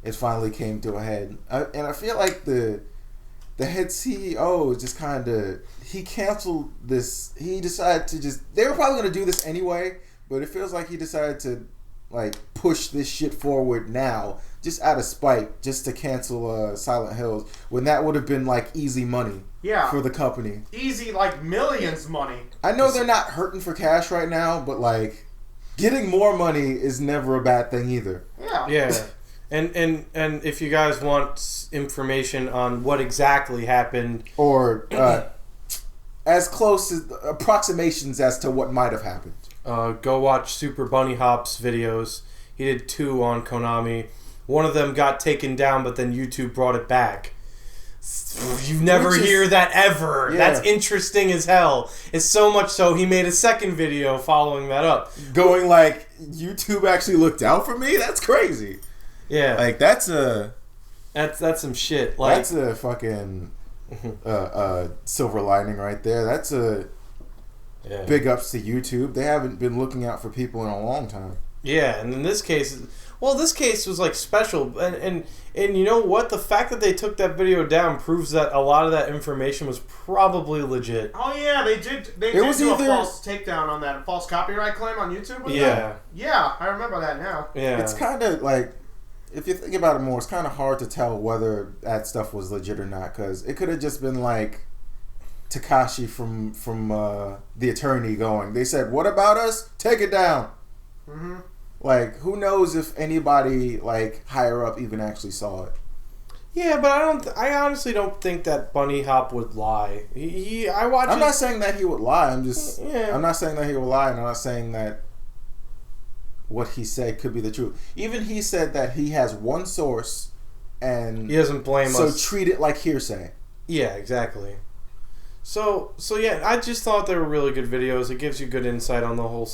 Speaker 3: it finally came to a head. And I feel like the the head CEO just kind of he canceled this. He decided to just. They were probably going to do this anyway, but it feels like he decided to like push this shit forward now, just out of spite, just to cancel Silent Hills when that would have been like easy money.
Speaker 1: Yeah.
Speaker 3: For the company.
Speaker 1: Easy, like millions money.
Speaker 3: I know they're not hurting for cash right now, but like getting more money is never a bad thing either.
Speaker 1: Yeah.
Speaker 2: Yeah. And if you guys want information on what exactly happened,
Speaker 3: or as close as approximations as to what might have happened,
Speaker 2: go watch Super Bunny Hop's videos. He did 2 on Konami. One of them got taken down, but then YouTube brought it back. You never hear that ever. Yeah. That's interesting as hell. It's so much so he made a second video following that up.
Speaker 3: Going like, YouTube actually looked out for me? That's crazy.
Speaker 2: Yeah.
Speaker 3: Like, that's
Speaker 2: some shit. Like,
Speaker 3: that's a fucking silver lining right there. That's a big ups to YouTube. They haven't been looking out for people in a long time.
Speaker 2: Yeah, and in this case... Well, this case was like special, and you know what? The fact that they took that video down proves that a lot of that information was probably legit.
Speaker 1: Oh yeah, they did. They did do a false takedown on that, a false copyright claim on YouTube. Yeah, I remember that now.
Speaker 2: Yeah,
Speaker 3: it's kind of like, if you think about it more, it's kind of hard to tell whether that stuff was legit or not, because it could have just been like Takashi from the attorney going. They said, "What about us? Take it down." Mm-hmm. Like, who knows if anybody, like, higher up even actually saw it.
Speaker 2: Yeah, but I honestly don't think that Bunny Hop would lie.
Speaker 3: I'm not saying that he would lie. I'm not saying that he would lie, and I'm not saying that what he said could be the truth. Even he said that he has one source, and...
Speaker 2: He doesn't blame us.
Speaker 3: So treat it like hearsay.
Speaker 2: Yeah, exactly. So yeah, I just thought they were really good videos. It gives you good insight on the whole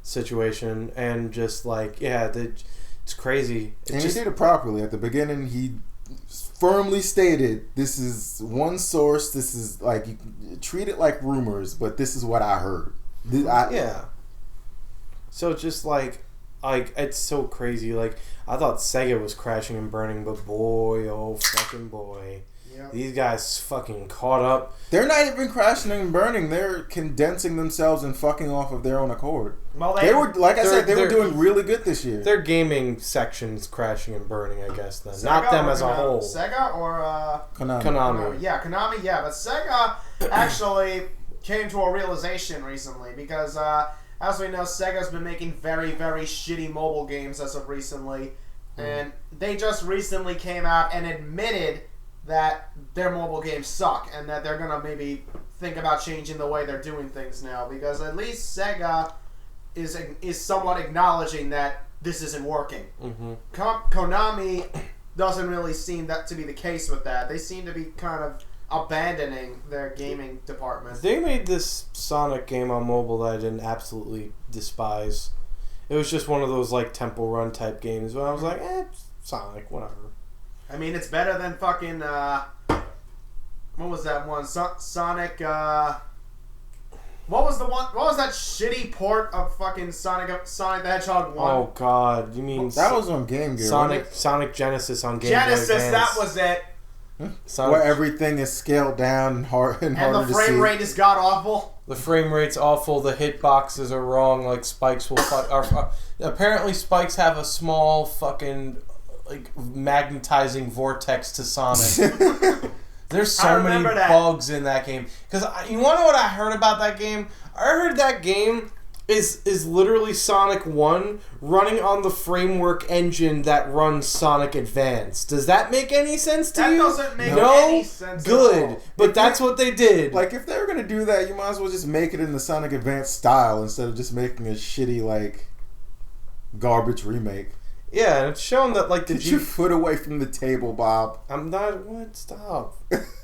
Speaker 2: situation, and just like, it's crazy.
Speaker 3: And he did it properly. At the beginning, he firmly stated, this is one source, this is like, you treat it like rumors, but this is what I heard.
Speaker 2: So just like it's so crazy. Like, I thought Sega was crashing and burning, but boy, oh fucking boy. Yep. These guys fucking caught up.
Speaker 3: They're not even crashing and burning. They're condensing themselves and fucking off of their own accord.
Speaker 1: Well,
Speaker 3: they were, like I said, they were doing really good this year.
Speaker 2: Their gaming section's crashing and burning, I guess, then. Sega, not them as a whole.
Speaker 1: Sega or...
Speaker 2: Konami.
Speaker 1: Yeah, Konami, yeah. But Sega actually came to a realization recently because, as we know, Sega's been making very, very shitty mobile games as of recently. And they just recently came out and admitted that their mobile games suck and that they're going to maybe think about changing the way they're doing things now, because at least Sega is somewhat acknowledging that this isn't working. Mm-hmm. Konami doesn't really seem that to be the case with that. They seem to be kind of abandoning their gaming department.
Speaker 2: They made this Sonic game on mobile that I didn't absolutely despise. It was just one of those like temple run type games where I was like, Sonic, whatever.
Speaker 1: I mean, it's better than fucking, what was that one? Sonic, what was that shitty port of fucking Sonic the Hedgehog 1?
Speaker 2: Oh, God. You mean...
Speaker 3: That was on Game Gear,
Speaker 2: Sonic Genesis on Game Gear
Speaker 1: Genesis, that was it.
Speaker 3: Where everything is scaled down and harder to see. And
Speaker 1: the frame rate is god-awful.
Speaker 2: The frame rate's awful. The hitboxes are wrong. Like, spikes will... apparently, spikes have a small fucking... like magnetizing vortex to Sonic. There's so many bugs in that game. Because you want to know what I heard about that game? I heard that game is literally Sonic 1 running on the framework engine that runs Sonic Advance. Does that make any sense to you?
Speaker 1: That doesn't make any sense
Speaker 2: good.
Speaker 1: At all.
Speaker 2: But that's what they did.
Speaker 3: Like, if they were going to do that, you might as well just make it in the Sonic Advance style instead of just making a shitty, like, garbage remake.
Speaker 2: Yeah, and it's shown that, like,
Speaker 3: Get your foot away from the table, Bob.
Speaker 2: I'm not... What? Stop.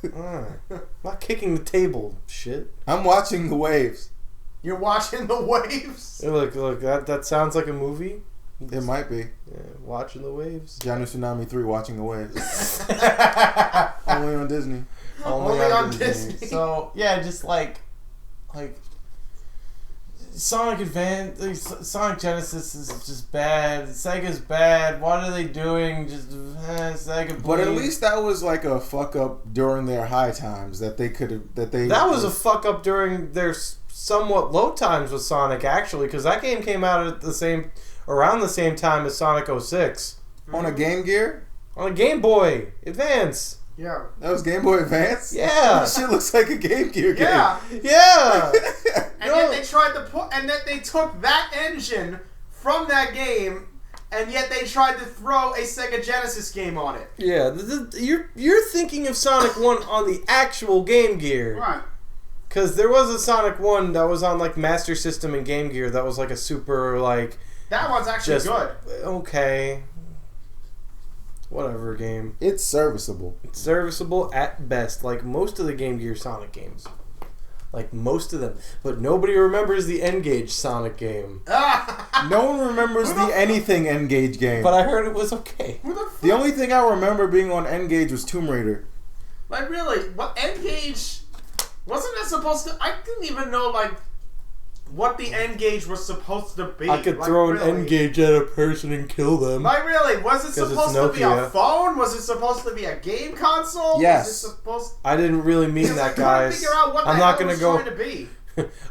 Speaker 2: I'm not kicking the table, shit.
Speaker 3: I'm watching the waves.
Speaker 1: You're watching the waves?
Speaker 2: Hey, look, that sounds like a movie.
Speaker 3: It might be.
Speaker 2: Yeah, watching the waves.
Speaker 3: Johnny Tsunami 3, Watching the Waves. Only on Disney.
Speaker 1: Only on Disney.
Speaker 2: So, yeah, just like... Sonic Sonic Genesis is just bad. Sega's bad. What are they doing? Just Sega. Please.
Speaker 3: But at least that was like a fuck up during their high times that they could have. That
Speaker 2: was a fuck up during their somewhat low times with Sonic, actually, because that game came out at around the same time as Sonic 06.
Speaker 3: On a Game Gear?
Speaker 2: On a Game Boy Advance.
Speaker 1: Yeah.
Speaker 3: That was Game Boy Advance?
Speaker 2: Yeah.
Speaker 3: That shit looks like a Game Gear game.
Speaker 2: Yeah.
Speaker 1: And yet they tried to and that they took that engine from that game, and yet they tried to throw a Sega Genesis game on it.
Speaker 2: Yeah. You're thinking of Sonic 1 on the actual Game Gear.
Speaker 1: Right.
Speaker 2: Because there was a Sonic 1 that was on, like, Master System and Game Gear that was, like, a super, like...
Speaker 1: That one's actually good.
Speaker 2: Okay. Whatever game.
Speaker 3: It's serviceable.
Speaker 2: It's serviceable at best, like most of the Game Gear Sonic games. Like most of them. But nobody remembers the N-Gage Sonic game.
Speaker 3: No one remembers the anything N-Gage game.
Speaker 2: But I heard it was okay.
Speaker 1: Who the fuck?
Speaker 3: The only thing I remember being on N-Gage was Tomb Raider.
Speaker 1: Like, really? What, N-Gage... Wasn't it supposed to... I didn't even know, like, what the N-Gage was supposed to be.
Speaker 2: I could throw an N-Gage at a person and kill them.
Speaker 1: Like, really? Was it supposed to be a phone? Was it supposed to be a game console?
Speaker 3: Yes.
Speaker 1: Was it supposed...
Speaker 2: I didn't really mean that, guys.
Speaker 1: Figure out what
Speaker 2: I'm not gonna go
Speaker 1: trying to be.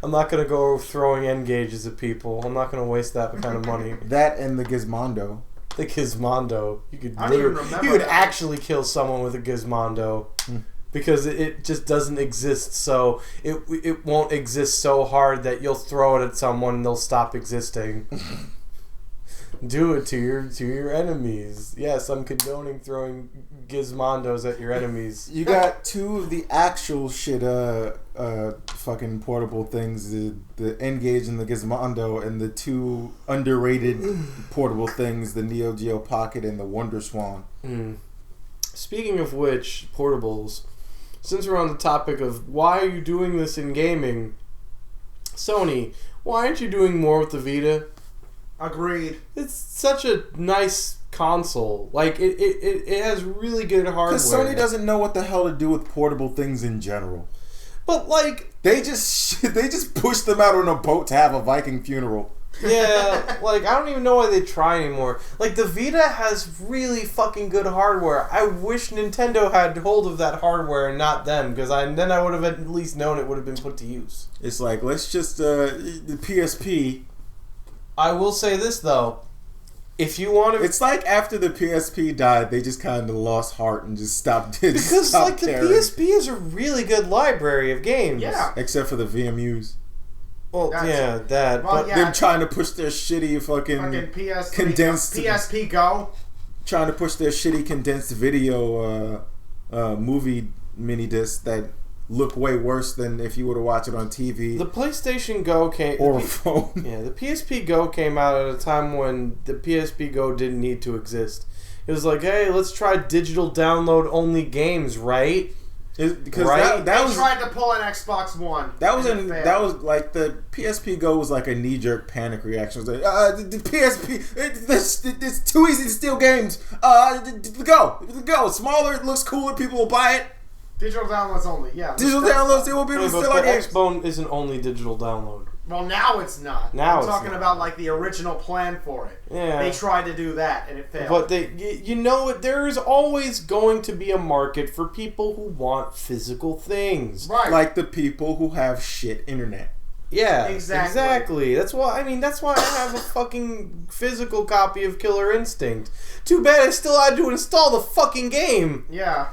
Speaker 2: I'm not gonna go throwing N-Gages at people. I'm not gonna waste that kind of money.
Speaker 3: That and the Gizmondo.
Speaker 2: The Gizmondo. You could
Speaker 1: I don't even remember
Speaker 2: you could
Speaker 1: that.
Speaker 2: actually kill someone with a Gizmondo. Because it just doesn't exist, so it won't exist so hard that you'll throw it at someone and they'll stop existing. Do it to your enemies. Yes, I'm condoning throwing Gizmondos at your enemies.
Speaker 3: You got two of the actual shit fucking portable things, the N-Gage and the Gizmondo, and the two underrated portable things, the Neo Geo Pocket and the Wonder Swan.
Speaker 2: Speaking of which, portables, since we're on the topic of why are you doing this in gaming, Sony, why aren't you doing more with the Vita?
Speaker 1: Agreed.
Speaker 2: It's such a nice console. Like, it has really good hardware.
Speaker 3: Because Sony doesn't know what the hell to do with portable things in general.
Speaker 2: But, like...
Speaker 3: They just pushed them out on a boat to have a Viking funeral.
Speaker 2: Yeah, like, I don't even know why they try anymore. Like, the Vita has really fucking good hardware. I wish Nintendo had hold of that hardware and not them, because then I would have at least known it would have been put to use.
Speaker 3: It's like, let's just, the PSP...
Speaker 2: I will say this, though. If you want to...
Speaker 3: It's like after the PSP died, they just kind of lost heart and just stopped caring.
Speaker 2: Because, like, the PSP is a really good library of games.
Speaker 1: Yeah.
Speaker 3: Except for the VMUs.
Speaker 2: Well, yeah, that.
Speaker 1: Well,
Speaker 2: but
Speaker 1: yeah.
Speaker 3: them trying to push their shitty fucking
Speaker 1: PS3,
Speaker 3: condensed...
Speaker 1: PSP Go.
Speaker 3: Trying to push their shitty condensed video movie mini discs that look way worse than if you were to watch it on TV.
Speaker 2: The PlayStation Go came...
Speaker 3: Or a phone.
Speaker 2: Yeah, the PSP Go came out at a time when the PSP Go didn't need to exist. It was like, hey, let's try digital download only games, right?
Speaker 3: Because
Speaker 2: right?
Speaker 1: They tried to pull an Xbox One.
Speaker 3: That was like the PSP Go was like a knee jerk panic reaction. It was like, the PSP, it's too easy to steal games. Go, smaller, it looks cooler, people will buy it.
Speaker 1: Digital downloads only, yeah.
Speaker 3: Digital downloads, they won't be able to steal our games.
Speaker 2: Xbone isn't only digital download.
Speaker 1: Well, now it's not.
Speaker 2: Now
Speaker 1: I'm
Speaker 2: it's
Speaker 1: talking
Speaker 2: not.
Speaker 1: about like the original plan for it.
Speaker 2: Yeah.
Speaker 1: They tried to do that and it failed.
Speaker 2: But you know, there is always going to be a market for people who want physical things.
Speaker 1: Right.
Speaker 3: Like the people who have shit internet.
Speaker 2: Yeah,
Speaker 1: exactly.
Speaker 2: That's why I have a fucking physical copy of Killer Instinct. Too bad I still had to install the fucking game.
Speaker 1: Yeah.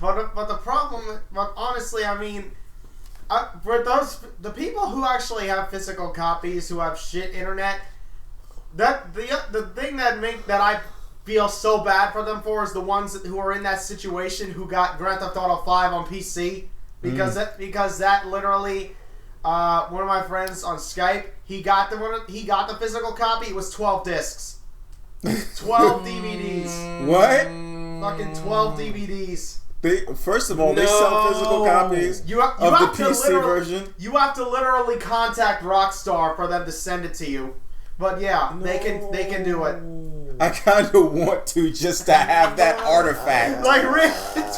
Speaker 1: But the problem, but honestly, I mean, for the people who actually have physical copies, who have shit internet, that the thing that I feel so bad for them for is the ones who are in that situation who got Grand Theft Auto 5 on PC because that literally one of my friends on Skype he got the physical copy. It was 12 discs, 12 DVDs.
Speaker 3: What?
Speaker 1: Fucking 12 DVDs.
Speaker 3: First of all, they sell physical copies of the PC version.
Speaker 1: You have to literally contact Rockstar for them to send it to you. But yeah, they can do it.
Speaker 3: I kind of want to just to have that artifact.
Speaker 1: Like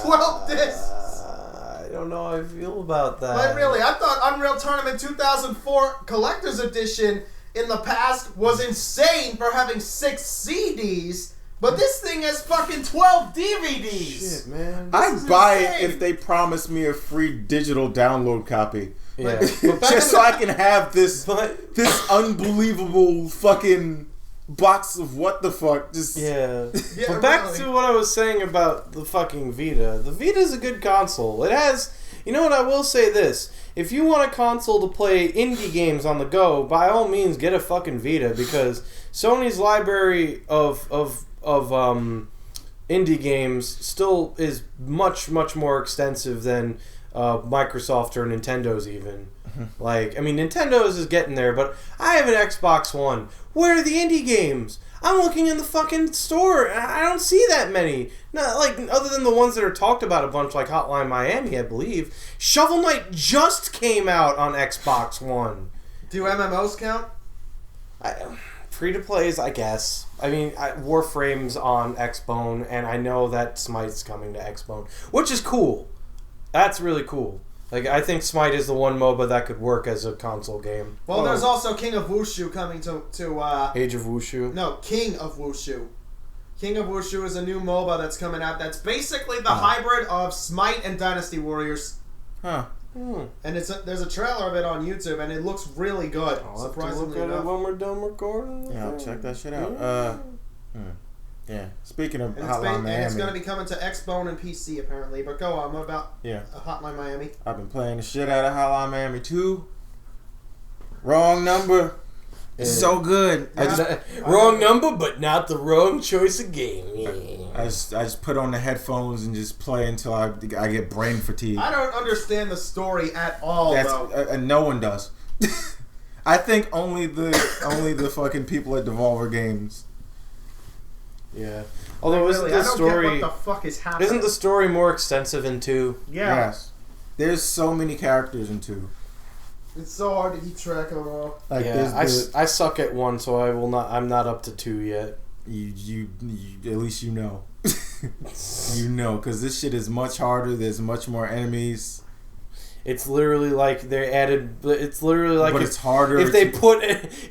Speaker 1: 12 discs.
Speaker 2: I don't know how I feel about that.
Speaker 1: But really, I thought Unreal Tournament 2004 Collector's Edition in the past was insane for having 6 CDs, but this thing has fucking 12 DVDs.
Speaker 2: Shit, man.
Speaker 3: I'd buy
Speaker 1: insane.
Speaker 3: it if they promised me a free digital download copy.
Speaker 2: Yeah.
Speaker 3: Just so I can have this unbelievable fucking box of what the fuck. Just
Speaker 2: Yeah.
Speaker 1: Yeah,
Speaker 2: But back
Speaker 1: really.
Speaker 2: to what I was saying about the fucking Vita. The Vita's a good console. It has... You know what, I will say this. If you want a console to play indie games on the go, by all means get a fucking Vita, because Sony's library of indie games still is much, much more extensive than Microsoft or Nintendo's even. Like, I mean, Nintendo's is getting there, but I have an Xbox One. Where are the indie games? I'm looking in the fucking store, and I don't see that many. Not like, other than the ones that are talked about a bunch, like Hotline Miami, I believe. Shovel Knight just came out on Xbox One.
Speaker 1: Do MMOs count?
Speaker 2: Free-to-plays, I guess. I mean, Warframe's on Xbone, and I know that Smite's coming to Xbone, which is cool. That's really cool. Like, I think Smite is the one MOBA that could work as a console game.
Speaker 1: Well, there's also King of Wushu coming to
Speaker 2: Age of Wushu.
Speaker 1: No, King of Wushu. King of Wushu is a new MOBA that's coming out that's basically the hybrid of Smite and Dynasty Warriors.
Speaker 3: huh.
Speaker 1: And there's a trailer of it on YouTube, and it looks really good.
Speaker 2: I'll have to
Speaker 1: Surprisingly
Speaker 2: look at it
Speaker 1: enough.
Speaker 2: when we're done recording.
Speaker 3: Yeah, I'll check that shit out. Yeah. Speaking of
Speaker 1: And
Speaker 3: Hotline Miami,
Speaker 1: it's going to be coming to Xbone and PC apparently. But go on, what about Hotline Miami?
Speaker 3: I've been playing the shit out of Hotline Miami 2. Wrong number. It's so good.
Speaker 2: Wrong number, but not the wrong choice of game.
Speaker 3: I just put on the headphones and just play until I get brain fatigue.
Speaker 1: I don't understand the story at all, though.
Speaker 3: And no one does. I think only the fucking people at Devolver Games.
Speaker 2: Yeah. Although
Speaker 1: Really,
Speaker 2: isn't the
Speaker 1: I don't
Speaker 2: story
Speaker 1: get what the fuck is happening.
Speaker 2: isn't the story more extensive in 2?
Speaker 1: Yeah.
Speaker 3: Yes. There's so many characters in 2.
Speaker 1: It's so hard to keep track of them all.
Speaker 3: Like
Speaker 2: Yeah,
Speaker 3: there's
Speaker 2: I suck at 1, so I'm not up to 2 yet.
Speaker 3: you at least you know. You know, because this shit is much harder. There's much more enemies.
Speaker 2: It's literally like they added. It's literally like
Speaker 3: But it's harder.
Speaker 2: if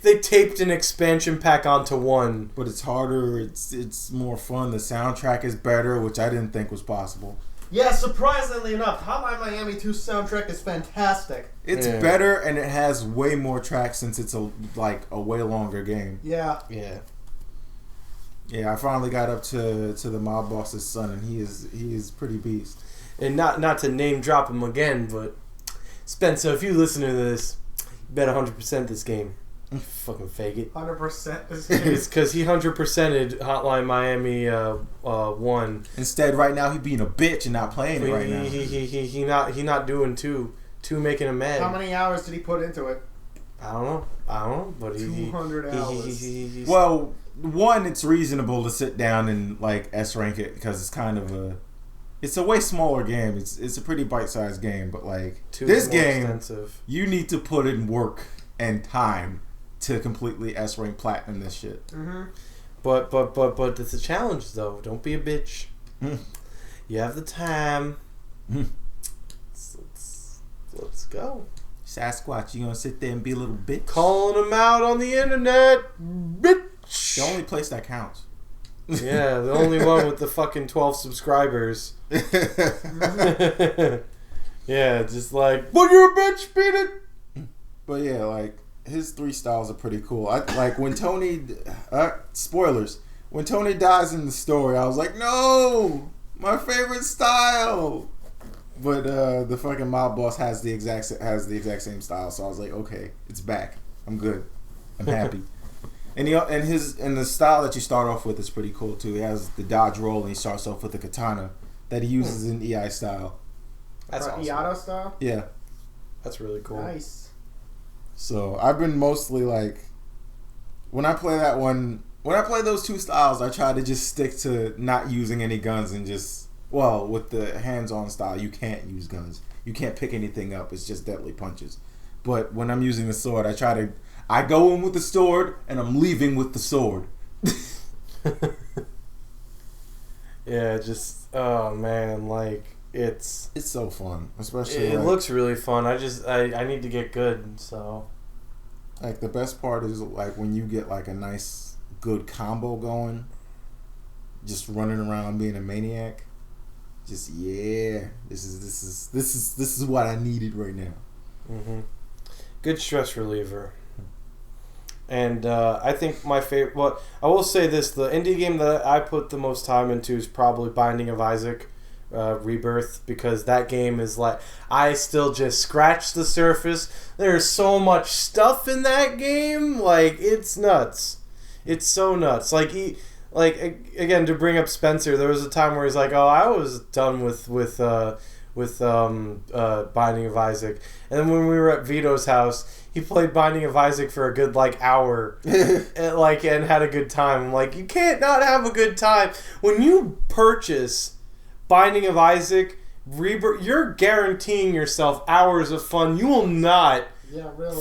Speaker 2: they taped an expansion pack onto 1.
Speaker 3: But it's harder. It's more fun. The soundtrack is better, which I didn't think was possible.
Speaker 1: Yeah, surprisingly enough, Hotline Miami 2 soundtrack is fantastic.
Speaker 3: It's
Speaker 2: Yeah.
Speaker 3: better, and it has way more tracks since it's a way longer game.
Speaker 1: Yeah.
Speaker 2: Yeah.
Speaker 3: Yeah, I finally got up to the mob boss's son, and he is pretty beast.
Speaker 2: And not to name drop him again, but Spencer, if you listen to this, you bet 100% this game. Fucking fake it.
Speaker 1: 100% this
Speaker 2: It's because he 100%ed Hotline Miami 1.
Speaker 3: Instead, right now he being a bitch and not playing it right now.
Speaker 2: He not doing 2. 2 making him mad.
Speaker 1: How many hours did he put into it?
Speaker 2: I don't know, but
Speaker 1: 200 hours.
Speaker 3: Well, 1, it's reasonable to sit down and like S rank it because it's kind of it's a way smaller game. It's a pretty bite-sized game, but like
Speaker 2: 2
Speaker 3: this
Speaker 2: is more
Speaker 3: game,
Speaker 2: extensive.
Speaker 3: you need to put in work and time to completely S rank platinum this shit.
Speaker 1: Mm-hmm.
Speaker 2: But it's a challenge though. Don't be a bitch. You have the time. Let's go.
Speaker 3: Sasquatch, you gonna sit there and be a little bitch?
Speaker 2: Calling him out on the internet, bitch.
Speaker 3: The only place that counts.
Speaker 2: Yeah, the only one with the fucking 12 subscribers. Yeah, just like, well, you're a bitch, beat it.
Speaker 3: But yeah, like his 3 styles are pretty cool. I like when Tony. Spoilers. When Tony dies in the story, I was like, no, my favorite style. But the fucking mob boss has the exact same style, so I was like, okay, it's back. I'm good. I'm happy. And the style that you start off with is pretty cool too. He has the dodge roll, and he starts off with the katana that he uses in EI style.
Speaker 2: That's awesome.
Speaker 1: Iato style?
Speaker 3: Yeah.
Speaker 2: That's really cool.
Speaker 1: Nice.
Speaker 3: So I've been mostly like, when I play those 2 styles, I try to just stick to not using any guns and just, well, with the hands-on style, you can't use guns. You can't pick anything up. It's just deadly punches. But when I'm using the sword, I go in with the sword and I'm leaving with the sword.
Speaker 2: Yeah, just, oh man, like, it's
Speaker 3: so fun, especially.
Speaker 2: It looks really fun. I need to get good. So,
Speaker 3: like the best part is like when you get like a nice good combo going, just running around being a maniac. Just this is what I needed right now.
Speaker 2: Mm-hmm. Good stress reliever. And I think my favorite. Well, I will say this: the indie game that I put the most time into is probably Binding of Isaac, Rebirth, because that game is like I still just scratched the surface. There's so much stuff in that game, like it's nuts. It's so nuts. Like again, to bring up Spencer, there was a time where he's like, "Oh, I was done with Binding of Isaac," and then when we were at Vito's house. He played Binding of Isaac for a good hour, and had a good time. I'm like, you can't not have a good time when you purchase Binding of Isaac. You're guaranteeing yourself hours of fun. You will not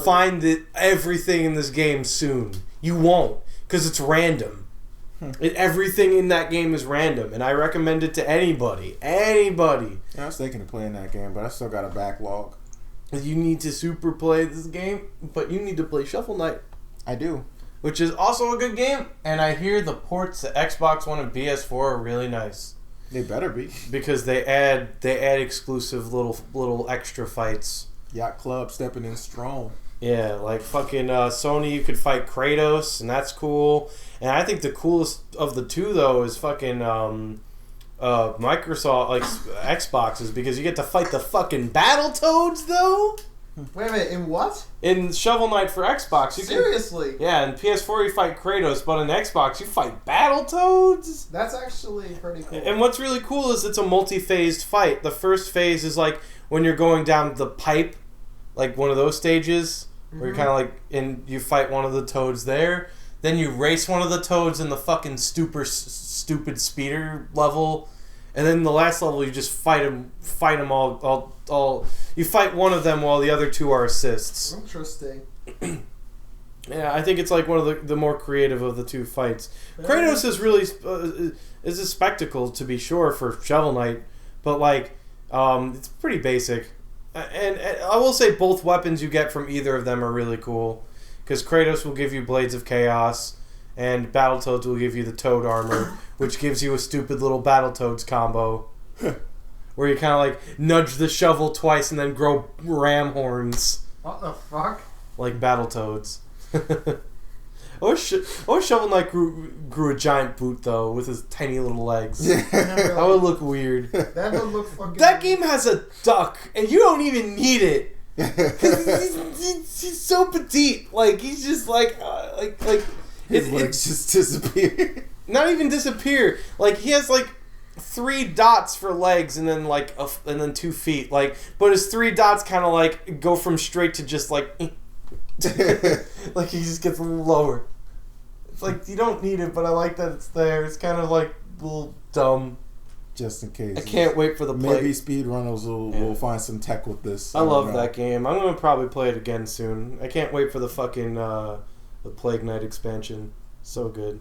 Speaker 2: find everything in this game soon. You won't, because it's random. Everything in that game is random, and I recommend it to anybody. Anybody.
Speaker 3: Yeah, I was thinking of playing that game, but I still got a backlog.
Speaker 2: You need to super play this game, but you need to play Shovel Knight.
Speaker 3: I do.
Speaker 2: Which is also a good game, and I hear the ports to Xbox One and PS4 are really nice.
Speaker 3: They better be.
Speaker 2: Because they add exclusive little extra fights.
Speaker 3: Yacht Club stepping in strong.
Speaker 2: Yeah, like fucking Sony, you could fight Kratos, and that's cool. And I think the coolest of the two, though, is fucking... Microsoft, like Xboxes, because you get to fight the fucking Battletoads, though.
Speaker 1: Wait a minute, in what?
Speaker 2: In Shovel Knight for Xbox,
Speaker 1: seriously?
Speaker 2: Yeah, in PS4 you fight Kratos, but in Xbox you fight Battletoads.
Speaker 1: That's actually pretty cool.
Speaker 2: And what's really cool is it's a multi-phased fight. The first phase is like when you're going down the pipe, like one of those stages where you're kind of like, and you fight one of the toads there. Then you race one of the toads in the fucking stupid speeder level, and then the last level you just fight them all. You fight one of them while the other two are assists.
Speaker 1: Interesting.
Speaker 2: Yeah, I think it's like one of the more creative of the two fights. Kratos is really is a spectacle, to be sure, for Shovel Knight, but like it's pretty basic. And I will say both weapons you get from either of them are really cool. Because Kratos will give you Blades of Chaos, and Battletoads will give you the Toad Armor, which gives you a stupid little Battletoads combo. Where you kind of like nudge the shovel twice and then grow ram horns.
Speaker 1: What the fuck?
Speaker 2: Like Battletoads. I wish Shovel Knight grew a giant boot, though, with his tiny little legs. That would look weird.
Speaker 1: That would look fucking...
Speaker 2: That game has a duck, and you don't even need it. He's so petite. Like, he's just
Speaker 3: his legs just disappear.
Speaker 2: Not even disappear. Like, he has 3 dots for legs and then and then 2 feet. Like, but his 3 dots kind of go from straight to just like he just gets a little lower. It's like you don't need it, but I like that it's there. It's kind of a little dumb.
Speaker 3: Just in case.
Speaker 2: I can't wait for the play.
Speaker 3: Maybe speedrunners will find some tech with this.
Speaker 2: I love that game. I'm going to probably play it again soon. I can't wait for the fucking the Plague Knight expansion. So good.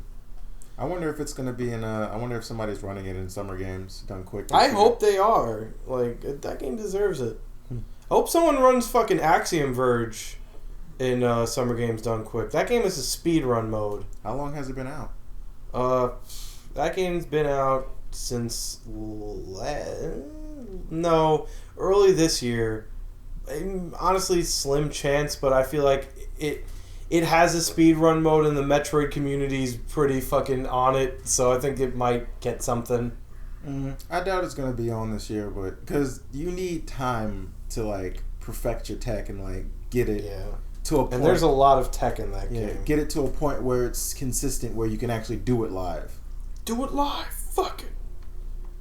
Speaker 3: I wonder if it's going to be I wonder if somebody's running it in Summer Games done quick.
Speaker 2: I hope they are. That game deserves it. I hope someone runs fucking Axiom Verge in Summer Games done quick. That game is a speedrun mode.
Speaker 3: How long has it been out?
Speaker 2: That game's been out since early this year. Honestly, slim chance, but I feel like it has a speedrun mode, and the Metroid community's pretty fucking on it, so I think it might get something.
Speaker 3: I doubt it's gonna be on this year, but because you need time to perfect your tech and get it to a point.
Speaker 2: And there's a lot of tech in that game.
Speaker 3: Get it to a point where it's consistent, where you can actually do it live.
Speaker 2: Do it live. Fuck it.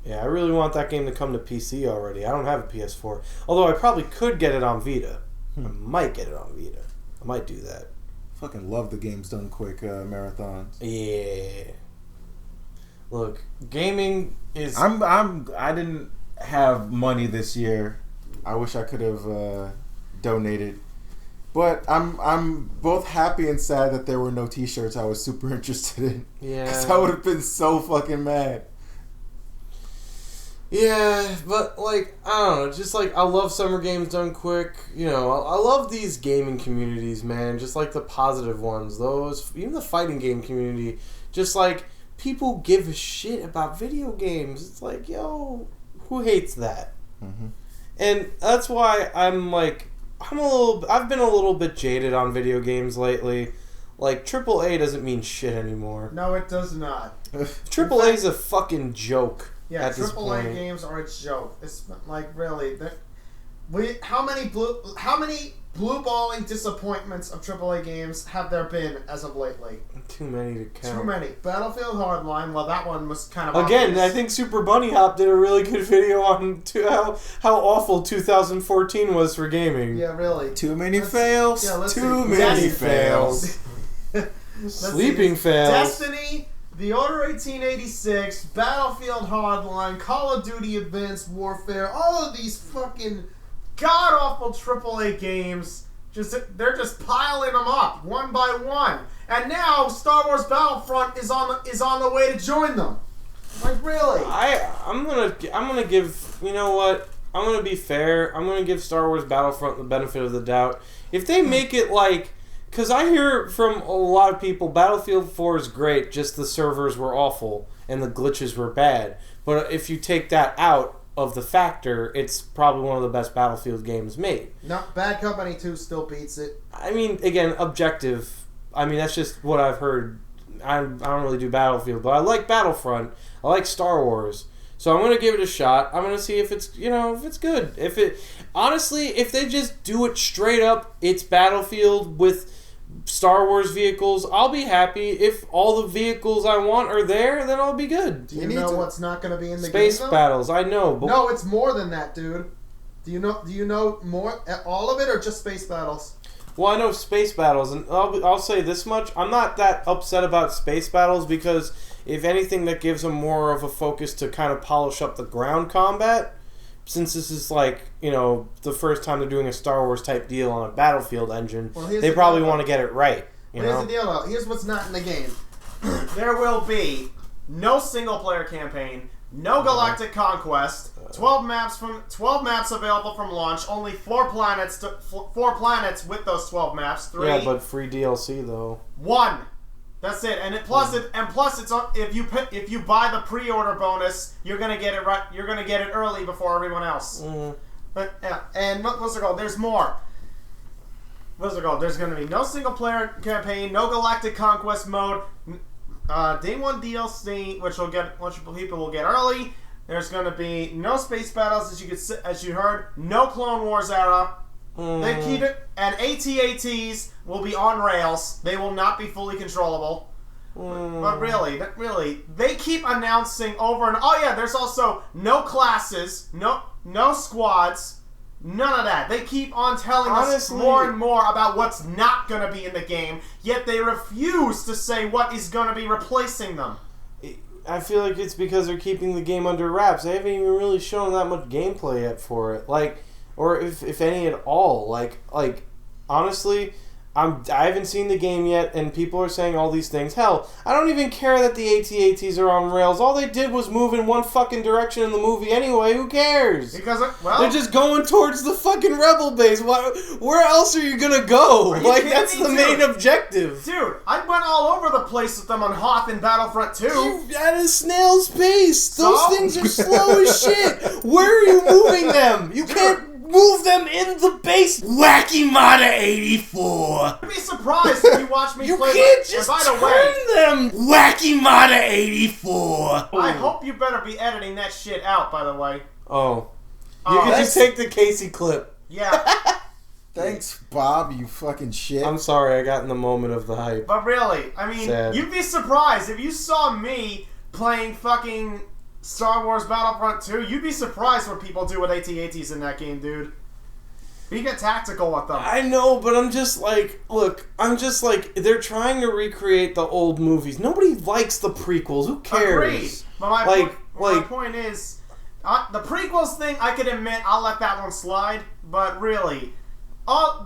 Speaker 2: Yeah, I really want that game to come to PC already. I don't have a PS4. Although I probably could get it on Vita. I might get it on Vita. I might do that.
Speaker 3: Fucking love the games done quick marathons.
Speaker 2: Yeah. Look, gaming is...
Speaker 3: I didn't have money this year. I wish I could have donated. But I'm both happy and sad that there were no t-shirts I was super interested in.
Speaker 2: Yeah.
Speaker 3: Because I would have been so fucking mad.
Speaker 2: Yeah, but like I don't know, just like I love summer games done quick. You know, I love these gaming communities, man. Just like the positive ones, those even the fighting game community. Just like people give a shit about video games. It's like, yo, who hates that?
Speaker 3: Mm-hmm.
Speaker 2: And that's why I've been a little bit jaded on video games lately. Like AAA doesn't mean shit anymore.
Speaker 1: No, it does not.
Speaker 2: AAA is a fucking joke.
Speaker 1: Yeah,
Speaker 2: at this
Speaker 1: AAA
Speaker 2: point.
Speaker 1: games are a joke. It's like really, how many blue balling disappointments of AAA games have there been as of lately?
Speaker 2: Too many to count.
Speaker 1: Too many. Battlefield Hardline. Well, that one was kind of
Speaker 2: Again,
Speaker 1: obvious.
Speaker 2: I think Super Bunny Hop did a really good video on how awful 2014 was for gaming.
Speaker 1: Yeah, really.
Speaker 3: Too many fails.
Speaker 1: Yeah, let's
Speaker 3: Too
Speaker 1: see.
Speaker 3: many
Speaker 1: Destiny.
Speaker 3: fails.
Speaker 2: Sleeping fails.
Speaker 1: Destiny, The Order 1886, Battlefield Hardline, Call of Duty Advanced Warfare, all of these fucking god-awful AAA games, they're just piling them up, one by one. And now, Star Wars Battlefront is on the way to join them. Like, really?
Speaker 2: I'm gonna give, you know what? I'm gonna be fair. I'm gonna give Star Wars Battlefront the benefit of the doubt. If they make it like, because I hear from a lot of people, Battlefield 4 is great, just the servers were awful and the glitches were bad. But if you take that out of the factor, it's probably one of the best Battlefield games made.
Speaker 1: No, Bad Company 2 still beats it.
Speaker 2: I mean, again, objective. I mean, that's just what I've heard. I don't really do Battlefield, but I like Battlefront. I like Star Wars. So I'm going to give it a shot. I'm going to see if it's, if it's good. Honestly, if they just do it straight up, it's Battlefield with Star Wars vehicles, I'll be happy. If all the vehicles I want are there, then I'll be good.
Speaker 1: Do you know what's not going to be in the
Speaker 2: Space
Speaker 1: game, though?
Speaker 2: battles, I know. But
Speaker 1: No, it's more than that, dude. Do you know more, all of it, or just space battles?
Speaker 2: Well, I know space battles, and I'll say this much. I'm not that upset about space battles because, if anything, that gives them more of a focus to kind of polish up the ground combat. Since this is like, the first time they're doing a Star Wars type deal on a Battlefield engine, they probably want to get it right.
Speaker 1: Here's the deal, though. Here's what's not in the game. There will be no single player campaign, no galactic conquest, 12 maps available from launch, only 4 planets with those 12 maps. 3.
Speaker 2: Yeah, but free DLC though.
Speaker 1: 1. That's it. And plus it's if you buy the pre-order bonus, you're gonna get it right. You're gonna get it early before everyone else. But and what's it called? There's more. What's it called? There's gonna be no single player campaign, no galactic conquest mode. Day 1 DLC, which people will get early. There's gonna be no space battles, as you heard. No Clone Wars era. They keep it, and AT-ATs will be on rails. They will not be fully controllable. But really, they keep announcing over and there's also no classes, no squads, none of that. They keep on telling us more and more about what's not going to be in the game, yet they refuse to say what is going to be replacing them.
Speaker 2: I feel like it's because they're keeping the game under wraps. They haven't even really shown that much gameplay yet for it. Or if any at all. Honestly, I haven't seen the game yet, and people are saying all these things. Hell, I don't even care that the AT-ATs are on rails. All they did was move in one fucking direction in the movie anyway. Who cares?
Speaker 1: Because,
Speaker 2: they're just going towards the fucking rebel base. Where else are you gonna go? That's the main objective.
Speaker 1: Dude, I went all over the place with them on Hoth and Battlefront 2.
Speaker 2: At a snail's pace. Those things are slow as shit. Where are you moving them? You can't move them in the base. Wacky Mata 84.
Speaker 1: You'd be surprised if you watch me play.
Speaker 2: You can't just turn them. Wacky Mata 84.
Speaker 1: I hope you better be editing that shit out, by the way.
Speaker 2: Oh. You can just take the Casey clip.
Speaker 1: Yeah.
Speaker 3: Thanks, Bob, you fucking shit.
Speaker 2: I'm sorry, I got in the moment of the hype.
Speaker 1: But really, I mean, you'd be surprised if you saw me playing fucking Star Wars Battlefront 2, you'd be surprised what people do with AT-ATs in that game, dude. You get tactical with them.
Speaker 2: I know, but I'm just like, they're trying to recreate the old movies. Nobody likes the prequels. Who cares?
Speaker 1: Agreed. But my point is, the prequels thing, I could admit, I'll let that one slide. But really,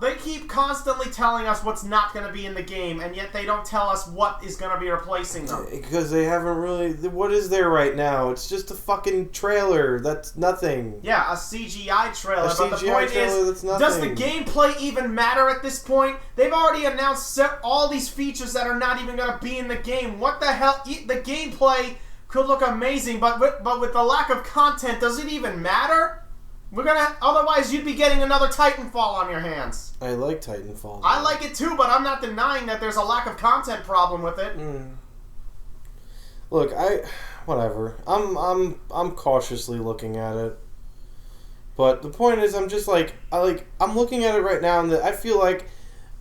Speaker 1: they keep constantly telling us what's not going to be in the game, and yet they don't tell us what is going to be replacing them.
Speaker 2: Because they haven't really... What is there right now? It's just a fucking trailer. That's nothing.
Speaker 1: Yeah, a CGI trailer.
Speaker 2: A
Speaker 1: but the
Speaker 2: CGI
Speaker 1: point
Speaker 2: trailer
Speaker 1: is,
Speaker 2: that's nothing.
Speaker 1: does the gameplay even matter at this point? They've already announced all these features that are not even going to be in the game. What the hell? The gameplay could look amazing, but with the lack of content, does it even matter? Otherwise, you'd be getting another Titanfall on your hands.
Speaker 2: I like Titanfall.
Speaker 1: I like it too, but I'm not denying that there's a lack of content problem with it.
Speaker 2: Look, whatever. I'm cautiously looking at it. But the point is, I'm just like, I'm looking at it right now, and I feel like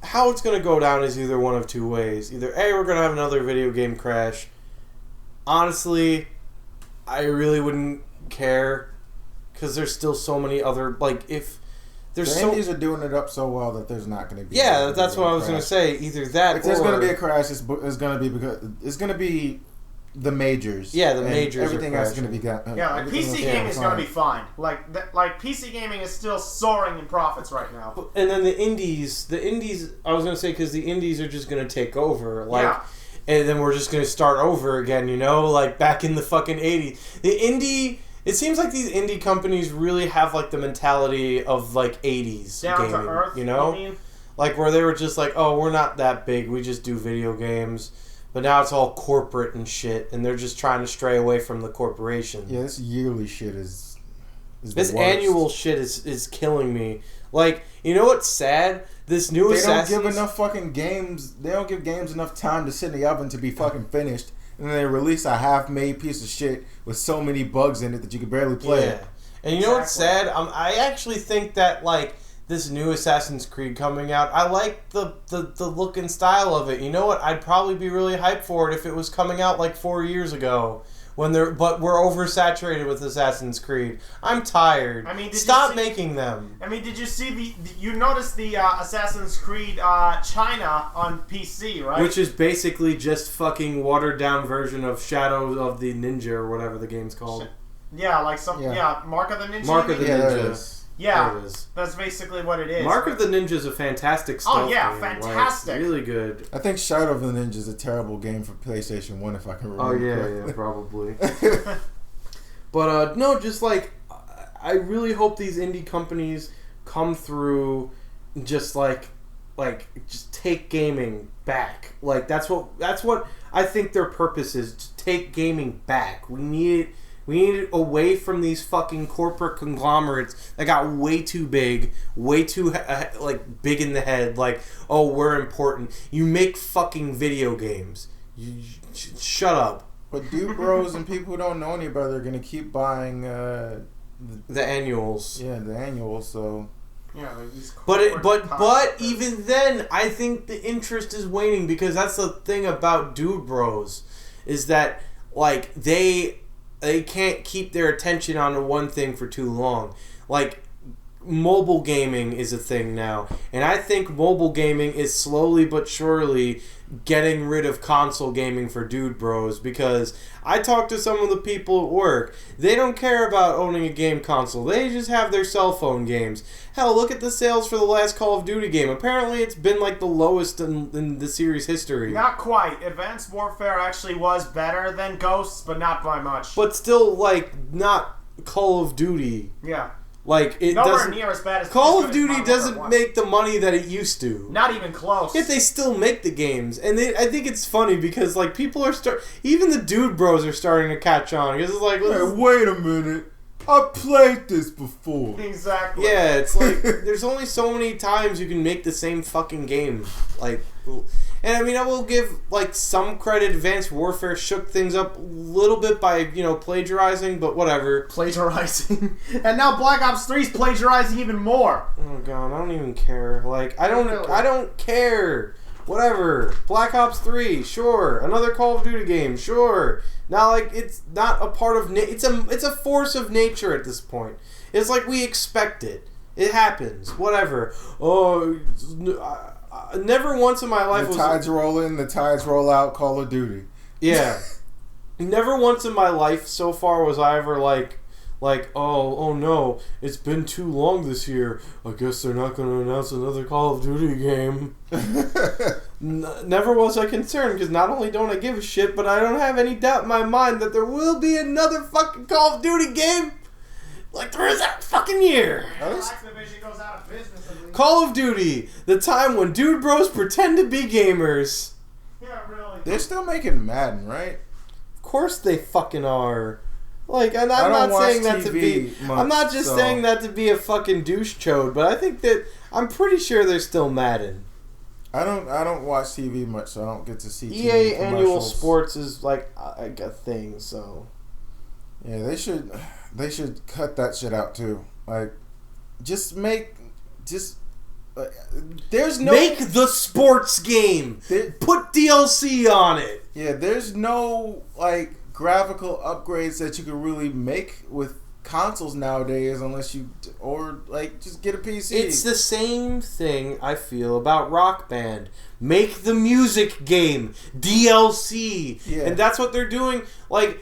Speaker 2: how it's gonna go down is either one of two ways. Either A, we're gonna have another video game crash. Honestly, I really wouldn't care. Because there's still so many other, if there's
Speaker 3: the indies are doing it up so well that there's not going to be.
Speaker 2: Yeah, that's what I was going to say. Either that,
Speaker 3: if there's going to be a crash, it's going to be because it's going to be the majors.
Speaker 2: Yeah, the majors.
Speaker 3: Everything else is going to be.
Speaker 1: PC gaming is going to be fine. Like PC gaming is still soaring in profits right now.
Speaker 2: And then the indies. I was going to say because the indies are just going to take over. And then we're just going to start over again. Back in the fucking 80s. It seems like these indie companies really have the mentality of 80s
Speaker 1: down
Speaker 2: gaming,
Speaker 1: to earth,
Speaker 2: you know?
Speaker 1: mean?
Speaker 2: Where they were just oh, we're not that big, we just do video games. But now it's all corporate and shit, and they're just trying to stray away from the corporation.
Speaker 3: Yeah, this yearly shit is
Speaker 2: this annual shit is killing me. You know what's sad? This new Assassin's...
Speaker 3: They don't give enough fucking games. They don't give games enough time to sit in the oven to be fucking finished. And then they release a half-made piece of shit with so many bugs in it that you can barely play.
Speaker 2: Yeah. And you know what's sad? I actually think that, this new Assassin's Creed coming out, I like the look and style of it. You know what? I'd probably be really hyped for it if it was coming out 4 years ago. But we're oversaturated with Assassin's Creed. I'm tired. Stop making them.
Speaker 1: Did you see you noticed the Assassin's Creed China on PC, right?
Speaker 2: Which is basically just fucking watered down version of Shadow of the Ninja or whatever the game's called.
Speaker 1: Yeah, Mark of the Ninja.
Speaker 2: Mark of the Ninja.
Speaker 1: Yeah, that's basically what it is.
Speaker 2: Mark of the Ninja is a fantastic stealth game.
Speaker 1: Fantastic.
Speaker 2: Really good.
Speaker 3: I think Shadow of the Ninja is a terrible game for PlayStation 1, if I can remember correctly.
Speaker 2: Yeah, probably. But, no, just I really hope these indie companies come through and just just take gaming back. That's what I think their purpose is, to take gaming back. We need it away from these fucking corporate conglomerates that got way too big, way too big in the head. Oh, we're important. You make fucking video games. Shut up.
Speaker 3: But dude bros and people who don't know any better are gonna keep buying
Speaker 2: the annuals.
Speaker 3: Yeah, the annuals. So.
Speaker 1: Yeah,
Speaker 2: but even then, I think the interest is waning, because that's the thing about dude bros, is that they can't keep their attention on one thing for too long. Mobile gaming is a thing now, and I think mobile gaming is slowly but surely getting rid of console gaming for dude bros, because I talk to some of the people at work. They don't care about owning a game console. They just have their cell phone games. Hell, look at the sales for the last Call of Duty game. Apparently it's been the lowest in the series history.
Speaker 1: Not quite. Advanced Warfare actually was better than Ghosts, but not by much.
Speaker 2: But still, not Call of Duty.
Speaker 1: Yeah.
Speaker 2: It
Speaker 1: nowhere
Speaker 2: doesn't,
Speaker 1: near as bad as
Speaker 2: Call of Duty doesn't make the money that it used to.
Speaker 1: Not even close.
Speaker 2: Yet they still make the games, and I think it's funny because people are even the dude bros are starting to catch on, because it's
Speaker 3: hey, wait a minute, I played this before.
Speaker 1: Exactly.
Speaker 2: Yeah, it's there's only so many times you can make the same fucking game. And I will give some credit. Advanced Warfare shook things up a little bit by plagiarizing, but whatever.
Speaker 1: Plagiarizing, and now Black Ops 3 is plagiarizing even more.
Speaker 2: Oh god, I don't even care. I don't care. Whatever. Black Ops 3, sure. Another Call of Duty game, sure. Now, it's not a part of it's a force of nature at this point. It's we expect it. It happens. Whatever. Oh. Never once in my life
Speaker 3: the tides roll in, the tides roll out. Call of Duty.
Speaker 2: Yeah. Never once in my life so far was I ever like, oh no, it's been too long this year. I guess they're not going to announce another Call of Duty game. Never was I concerned, because not only don't I give a shit, but I don't have any doubt in my mind that there will be another fucking Call of Duty game like there is that fucking year.
Speaker 1: Activision goes out of business at least.
Speaker 2: Call of Duty, the time when dude bros pretend to be gamers.
Speaker 1: Yeah, really.
Speaker 3: They're still making Madden, right?
Speaker 2: Of course they fucking are. Like, and
Speaker 3: I
Speaker 2: I'm
Speaker 3: don't
Speaker 2: not
Speaker 3: watch
Speaker 2: saying that to be.
Speaker 3: TV much,
Speaker 2: I'm not just
Speaker 3: so-
Speaker 2: saying that to be a fucking douche chode, but I think that I'm pretty sure they're still Madden.
Speaker 3: I don't watch TV much, so I don't get to see TV
Speaker 2: EA Annual
Speaker 3: commercials.
Speaker 2: Sports is like a thing, so
Speaker 3: Yeah, they should cut that shit out too. Like, there's no
Speaker 2: make the sports game. Put DLC on it.
Speaker 3: Yeah, there's no like graphical upgrades that you can really make with consoles nowadays unless you just get a PC.
Speaker 2: It's the same thing I feel about Rock Band. Make the music game DLC.
Speaker 3: Yeah.
Speaker 2: And that's what they're doing. Like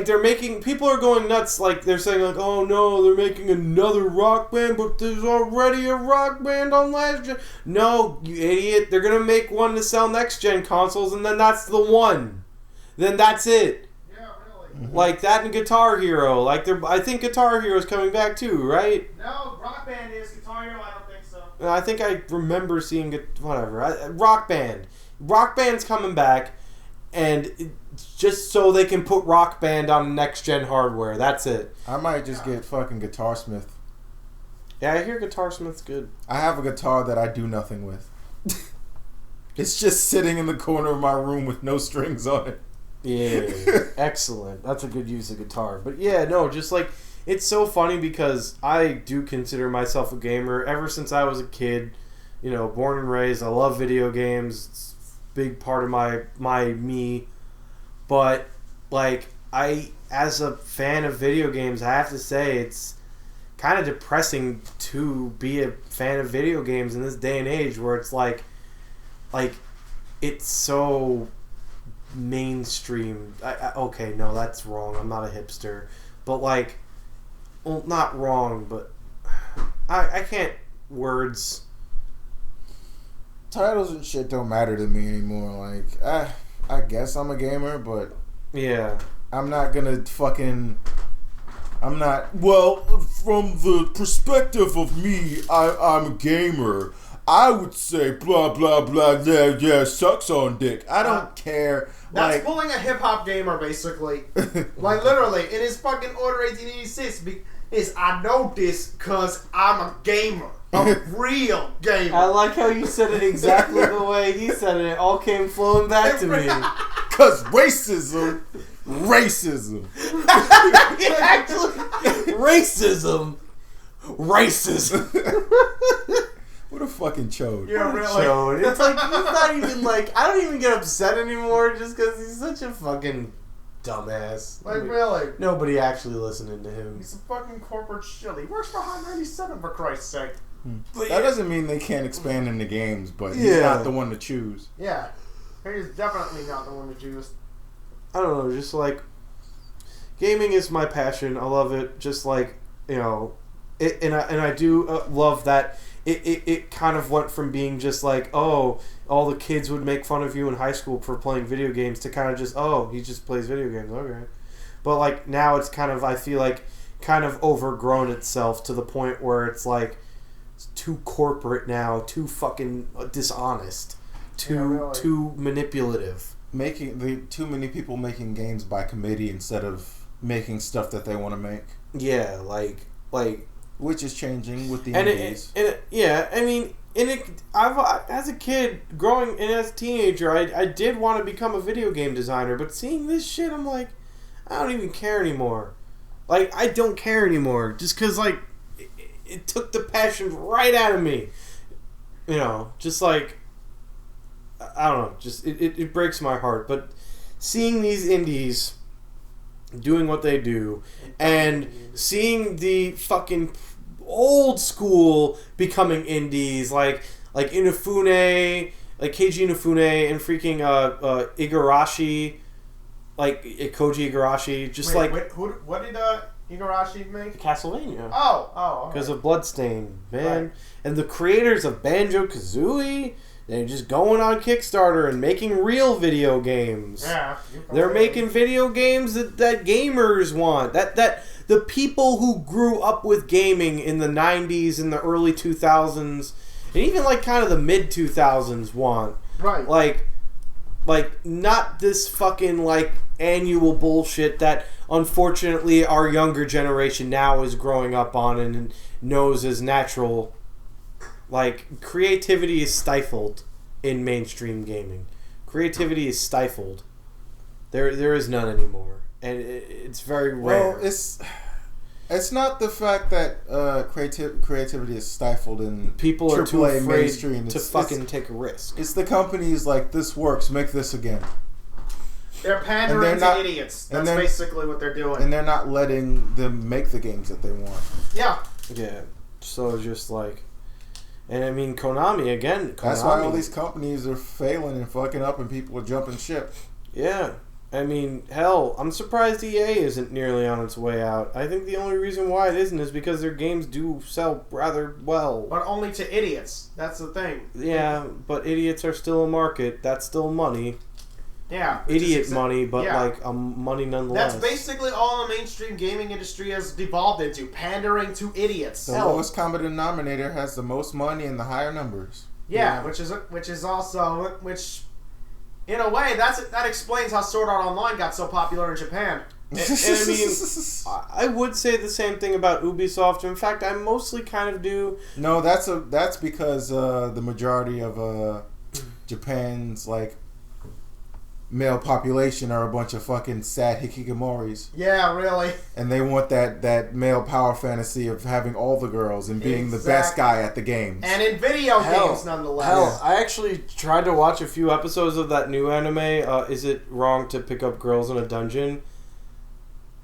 Speaker 2: they're making, people are going nuts. Like they're saying like, oh no, they're making another Rock Band, but there's already a Rock Band on last gen. No, you idiot. They're gonna make one to sell next gen consoles, and then that's the one. Then that's it.
Speaker 1: Yeah, really.
Speaker 2: Like that and Guitar Hero. I think Guitar Hero is coming back too, right?
Speaker 1: No, Rock Band is. Guitar Hero, I don't think so.
Speaker 2: I think I remember seeing it. Whatever. Rock Band. Rock Band's coming back, and just so they can put Rock Band on next gen hardware. That's it.
Speaker 3: I might just get fucking Guitar Smith.
Speaker 2: Yeah, I hear Guitar Smith's good.
Speaker 3: I have a guitar that I do nothing with. It's just sitting in the corner of my room with no strings on it.
Speaker 2: Yeah, excellent. That's a good use of guitar. But yeah, no, just like, it's so funny because I do consider myself a gamer ever since I was a kid. You know, born and raised. I love video games. It's a big part of my me. But like, as a fan of video games, I have to say it's kind of depressing to be a fan of video games in this day and age where it's like it's so mainstream. Okay, no, that's wrong. I'm not a hipster, but like, well, not wrong, but I can't words.
Speaker 3: Titles and shit don't matter to me anymore. Like, I guess I'm a gamer, but
Speaker 2: Yeah,
Speaker 3: I'm not gonna fucking. I'm not. Well, from the perspective of me, I'm a gamer. I would say blah blah blah. Yeah, sucks on dick. I don't care.
Speaker 1: That's
Speaker 3: Like,
Speaker 1: pulling a hip hop gamer, basically. Like, literally, in his fucking order 1886, I know this because I'm a gamer. A real gamer.
Speaker 2: I like how you said it exactly the way he said it. It all came flowing back to me.
Speaker 3: cause racism.
Speaker 2: Actually, racism.
Speaker 3: What a fucking chode.
Speaker 1: Yeah, really.
Speaker 2: Chode. It's like, he's not even like, I don't even get upset anymore just because he's such a fucking dumbass.
Speaker 1: Like, really.
Speaker 2: Nobody actually listening to him.
Speaker 1: He's a fucking corporate shill. He works for Hot 97, for Christ's sake.
Speaker 3: That doesn't mean they can't expand into games, but he's
Speaker 2: Yeah.
Speaker 3: not the one to choose.
Speaker 1: Yeah. He's definitely not the one to choose.
Speaker 2: I don't know, just like, gaming is my passion. I love it. Just like, you know, and I do love that it kind of went from being just like, oh, all the kids would make fun of you in high school for playing video games to kind of just, oh, he just plays video games, okay. But like now it's kind of, I feel like, kind of overgrown itself to the point where it's like, it's too corporate now, too fucking dishonest, too manipulative.
Speaker 3: Too many people making games by committee instead of making stuff that they want to make.
Speaker 2: Yeah, like
Speaker 3: Which is changing with the
Speaker 2: and
Speaker 3: indies.
Speaker 2: yeah, I mean, I've as a kid growing and as a teenager, I did want to become a video game designer, but seeing this shit, I'm like, I don't even care anymore. Like, I don't care anymore, just because like it took the passion right out of me. You know, just like, I don't know, just it breaks my heart. But seeing these indies doing what they do, and seeing the fucking old school becoming indies, like Inafune, like Keiji Inafune, and freaking Igarashi, like Koji Igarashi, just
Speaker 1: Wait,
Speaker 2: like
Speaker 1: what did Igarashi make?
Speaker 2: Castlevania.
Speaker 1: Oh.
Speaker 2: Because of Bloodstain, man.
Speaker 1: Right.
Speaker 2: And the creators of Banjo-Kazooie, they're just going on Kickstarter and making real video games.
Speaker 1: Yeah.
Speaker 2: They're making video games that gamers want. That the people who grew up with gaming in the 90s and the early 2000s, and even like kind of the mid 2000s want.
Speaker 1: Right.
Speaker 2: Like not this fucking like annual bullshit that unfortunately our younger generation now is growing up on and knows as natural. Like, creativity is stifled in mainstream gaming. Creativity is stifled. There is none anymore, and it's very rare.
Speaker 3: Well, it's not the fact that creativity is stifled in
Speaker 2: people are too
Speaker 3: AAA
Speaker 2: afraid
Speaker 3: mainstream.
Speaker 2: to fucking take a risk.
Speaker 3: It's the companies like, this works, make this again.
Speaker 1: They're pandering to idiots. That's basically what they're doing.
Speaker 3: And they're not letting them make the games that they want.
Speaker 1: Yeah.
Speaker 2: Yeah. So just like, and I mean Konami again.
Speaker 3: That's why all these companies are failing and fucking up, and people are jumping ship.
Speaker 2: Yeah. I mean, hell, I'm surprised EA isn't nearly on its way out. I think the only reason why it isn't is because their games do sell rather well.
Speaker 1: But only to idiots. That's the thing.
Speaker 2: Yeah, but idiots are still a market. That's still money.
Speaker 1: Yeah.
Speaker 2: Idiot money, but like money nonetheless.
Speaker 1: That's basically all the mainstream gaming industry has devolved into, pandering to idiots.
Speaker 3: The lowest common denominator has the most money and the higher numbers.
Speaker 1: Yeah, which is also in a way that explains how Sword Art Online got so popular in Japan.
Speaker 2: And I mean, I would say the same thing about Ubisoft. In fact, I mostly kind of do.
Speaker 3: No, that's because the majority of Japan's like male population are a bunch of fucking sad hikikomoris.
Speaker 1: Yeah, really.
Speaker 3: And they want that male power fantasy of having all the girls and being the best guy at the games.
Speaker 1: And in video games, nonetheless.
Speaker 2: Hell, I actually tried to watch a few episodes of that new anime, Is It Wrong to Pick Up Girls in a Dungeon?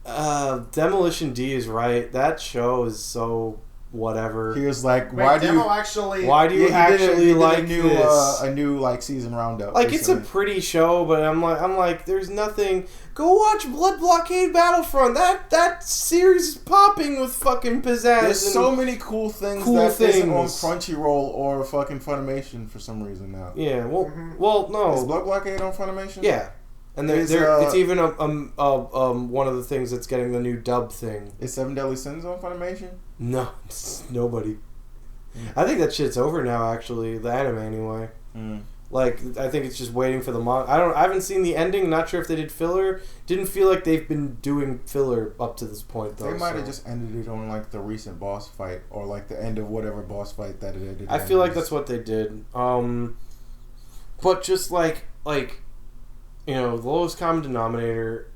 Speaker 2: Demolition D is right. That show is so whatever.
Speaker 3: He was like, why do you
Speaker 2: actually like this?
Speaker 3: A new like season roundup.
Speaker 2: Like, recently. It's a pretty show, but I'm like, there's nothing. Go watch Blood Blockade Battlefront. That series is popping with fucking pizzazz.
Speaker 3: There's so many cool things isn't on Crunchyroll or fucking Funimation for some reason now.
Speaker 2: Yeah, well, no.
Speaker 3: Is Blood Blockade on Funimation?
Speaker 2: Yeah. And it's even one of the things that's getting the new dub thing.
Speaker 3: Is Seven Deadly Sins on Funimation?
Speaker 2: No, nobody. I think that shit's over now. Actually, the anime anyway. Like, I think it's just waiting for the manga. I haven't seen the ending. Not sure if they did filler. Didn't feel like they've been doing filler up to this point though.
Speaker 3: They might have just ended it on like the recent boss fight or like the end of whatever boss fight that it ended.
Speaker 2: I feel like that's what they did. But just like. You know, the lowest common denominator,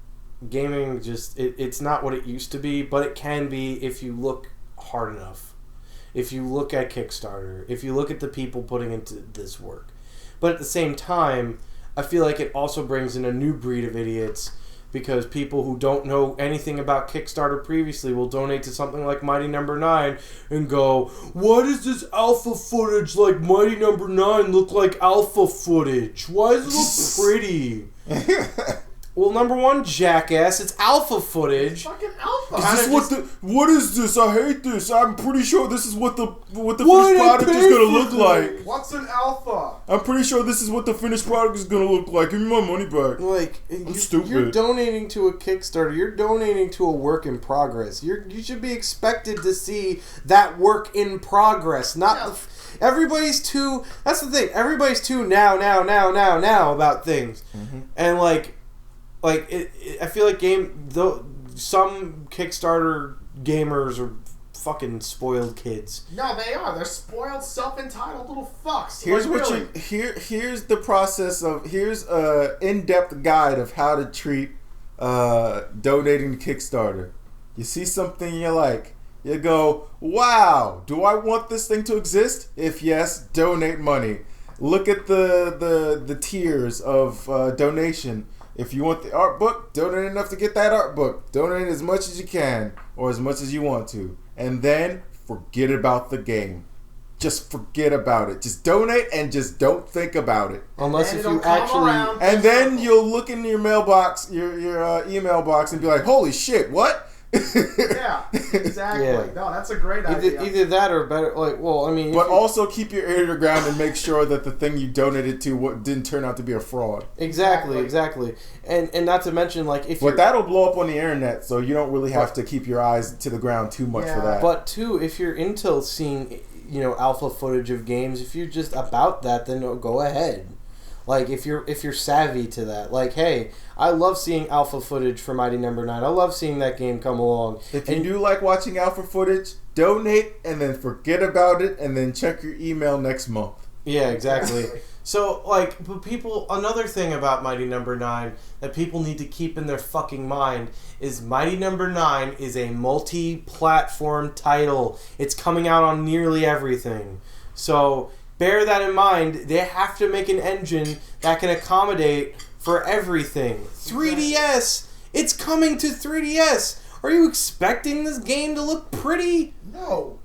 Speaker 2: gaming just, it's not what it used to be, but it can be if you look hard enough. If you look at Kickstarter, if you look at the people putting into this work. But at the same time, I feel like it also brings in a new breed of idiots, because people who don't know anything about Kickstarter previously will donate to something like Mighty Number 9 and go, why does this alpha footage like Mighty Number 9 look like alpha footage? Why does it look pretty? Well, number one, jackass, it's alpha footage.
Speaker 1: It's fucking alpha.
Speaker 3: What is this? I hate this. I'm pretty sure this is what the finished product is gonna look like.
Speaker 1: What's an alpha?
Speaker 3: I'm pretty sure this is what the finished product is gonna look like. Give me my money back.
Speaker 2: Like, you're donating to a Kickstarter. You're donating to a work in progress. You should be expected to see that work in progress, not everybody's too. That's the thing. Everybody's too now about things, and I feel like some Kickstarter gamers are fucking spoiled kids.
Speaker 1: No, they are. They're spoiled, self-entitled little fucks.
Speaker 3: Here's the process of here's a in-depth guide of how to treat donating to Kickstarter. You see something you like. You go, wow, do I want this thing to exist? If yes, donate money. Look at the tiers of donation. If you want the art book, donate enough to get that art book. Donate as much as you can or as much as you want to. And then forget about the game. Just forget about it. Just donate and just don't think about it.
Speaker 2: Unless if you actually...
Speaker 3: And then you'll look in your mailbox, your email box, and be like, holy shit, what?
Speaker 1: Yeah, exactly.
Speaker 2: Yeah.
Speaker 1: No, that's a great idea.
Speaker 2: Either that or better. Like, well, I mean,
Speaker 3: But also keep your ear to the ground and make sure that the thing you donated to didn't turn out to be a fraud.
Speaker 2: Exactly. And not to mention, like, if
Speaker 3: But that'll blow up on the internet, so you don't really have to keep your eyes to the ground too much for that.
Speaker 2: But too, if you're into seeing, alpha footage of games, if you're just about that, then go ahead. Like, if you're savvy to that, like, hey, I love seeing alpha footage for Mighty Number 9. I love seeing that game come along.
Speaker 3: If you do like watching alpha footage, donate and then forget about it and then check your email next month.
Speaker 2: Yeah, exactly. So, like, but another thing about Mighty Number 9 that people need to keep in their fucking mind is Mighty Number 9 is a multi-platform title. It's coming out on nearly everything. So, bear that in mind. They have to make an engine that can accommodate for everything. 3DS! It's coming to 3DS! Are you expecting this game to look pretty?
Speaker 1: No.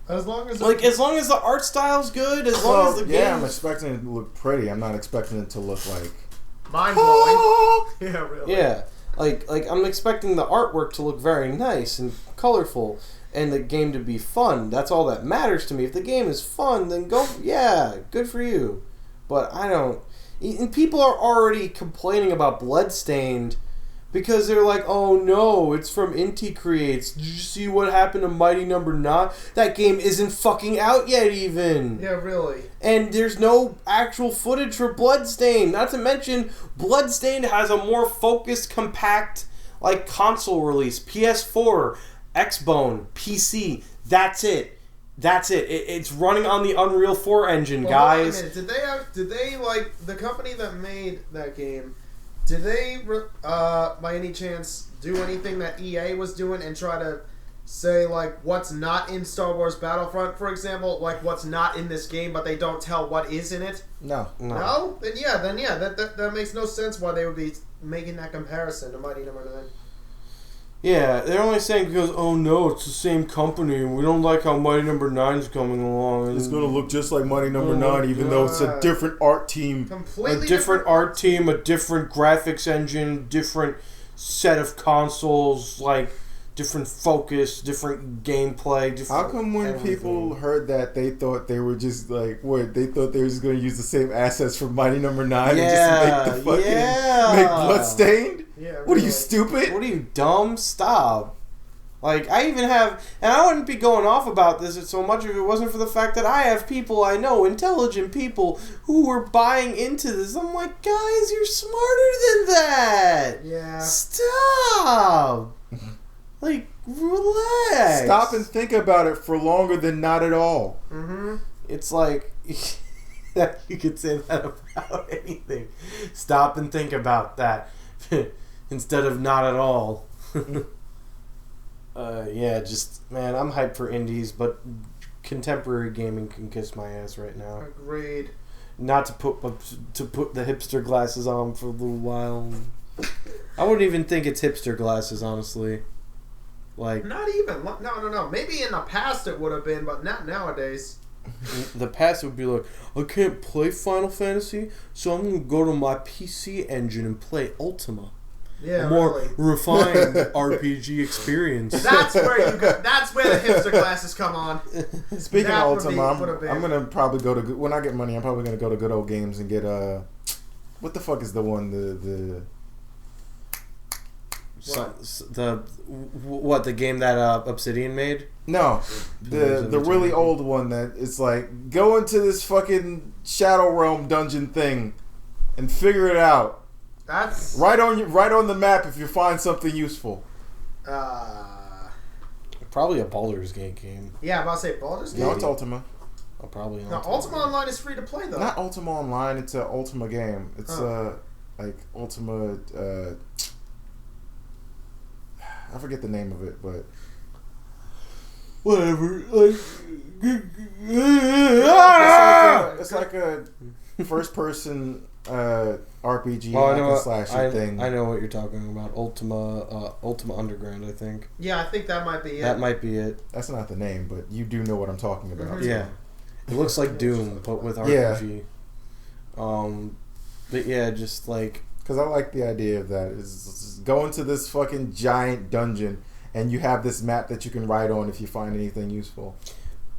Speaker 1: As long as
Speaker 2: the art style's good, as long as the game...
Speaker 3: Yeah, I'm expecting it to look pretty. I'm not expecting it to look like...
Speaker 1: mind-blowing. Yeah, really.
Speaker 2: Yeah. Like I'm expecting the artwork to look very nice and colorful and the game to be fun. That's all that matters to me. If the game is fun, then good for you. But I don't... And people are already complaining about Bloodstained because they're like, oh no, it's from Inti Creates. Did you see what happened to Mighty Number 9? That game isn't fucking out yet even.
Speaker 1: Yeah, really.
Speaker 2: And there's no actual footage for Bloodstained. Not to mention, Bloodstained has a more focused, compact, like, console release. PS4, Xbone, PC. That's it. It's running on the Unreal 4 engine, guys.
Speaker 1: Wait a minute. Did they like the company that made that game? Did they, by any chance, do anything that EA was doing and try to say like what's not in Star Wars Battlefront, for example, like what's not in this game, but they don't tell what is in it?
Speaker 3: No.
Speaker 1: No? Then yeah, that makes no sense why they would be making that comparison to Mighty Number 9.
Speaker 2: Yeah, they're only saying because, oh no, it's the same company and we don't like how Mighty Number 9's coming along.
Speaker 3: It's going to look just like Mighty Number 9, even though it's a different art team.
Speaker 1: Completely
Speaker 2: a different art team, a different graphics engine, different set of consoles, like different focus, different gameplay.
Speaker 3: How come when people heard that they thought they were just like, what? They thought they were just going to use the same assets from Mighty Number 9 and just make the fucking make Bloodstained?
Speaker 1: Yeah,
Speaker 3: what are you, stupid?
Speaker 2: What are you, dumb? Stop. Like, I even have, and I wouldn't be going off about this so much if it wasn't for the fact that I have people I know, intelligent people, who were buying into this. I'm like, guys, you're smarter than that.
Speaker 1: Yeah.
Speaker 2: Stop. Like, relax.
Speaker 3: Stop and think about it for longer than not at all.
Speaker 1: Mm-hmm.
Speaker 2: It's like, you could say that about anything. Stop and think about that. Instead of not at all. Yeah, just, man, I'm hyped for indies, but contemporary gaming can kiss my ass right now.
Speaker 1: Agreed.
Speaker 2: Not to put the hipster glasses on for a little while. I wouldn't even think it's hipster glasses, honestly. Like,
Speaker 1: not even. No. Maybe in the past it would have been, but not nowadays.
Speaker 2: The past would be like, I can't play Final Fantasy, so I'm going to go to my PC engine and play Ultima.
Speaker 1: Yeah,
Speaker 2: a more
Speaker 1: really.
Speaker 2: refined RPG experience.
Speaker 1: That's where that's where the hipster glasses come on.
Speaker 3: Speaking
Speaker 1: That
Speaker 3: of
Speaker 1: would be-
Speaker 3: Ultima,
Speaker 1: would have been.
Speaker 3: I'm gonna probably go to when I get money. I'm probably gonna go to Good Old Games and get what the fuck is the one the
Speaker 2: the game that Obsidian made?
Speaker 3: No, the really old one that it's like go into this fucking Shadow Realm dungeon thing and figure it out.
Speaker 1: That's
Speaker 3: right on the map if you find something useful.
Speaker 2: Probably a Baldur's Gate game.
Speaker 1: Yeah, I'm about to say Baldur's Gate.
Speaker 3: No, it's Ultima.
Speaker 2: Oh, probably.
Speaker 1: No, Ultima Online is free to play though.
Speaker 3: Not Ultima Online. It's an Ultima game. It's like Ultima. I forget the name of it, but
Speaker 2: whatever. Like,
Speaker 3: it's like a first person RPG slasher thing.
Speaker 2: I know what you're talking about. Ultima Underground, I think.
Speaker 1: Yeah, I think that might be it.
Speaker 2: That might be it.
Speaker 3: That's not the name, but you do know what I'm talking about.
Speaker 1: Mm-hmm.
Speaker 2: Yeah. It looks like Doom, but with RPG. Yeah. But yeah, just like...
Speaker 3: Because I like the idea of that. Is go into this fucking giant dungeon and you have this map that you can ride on if you find anything useful.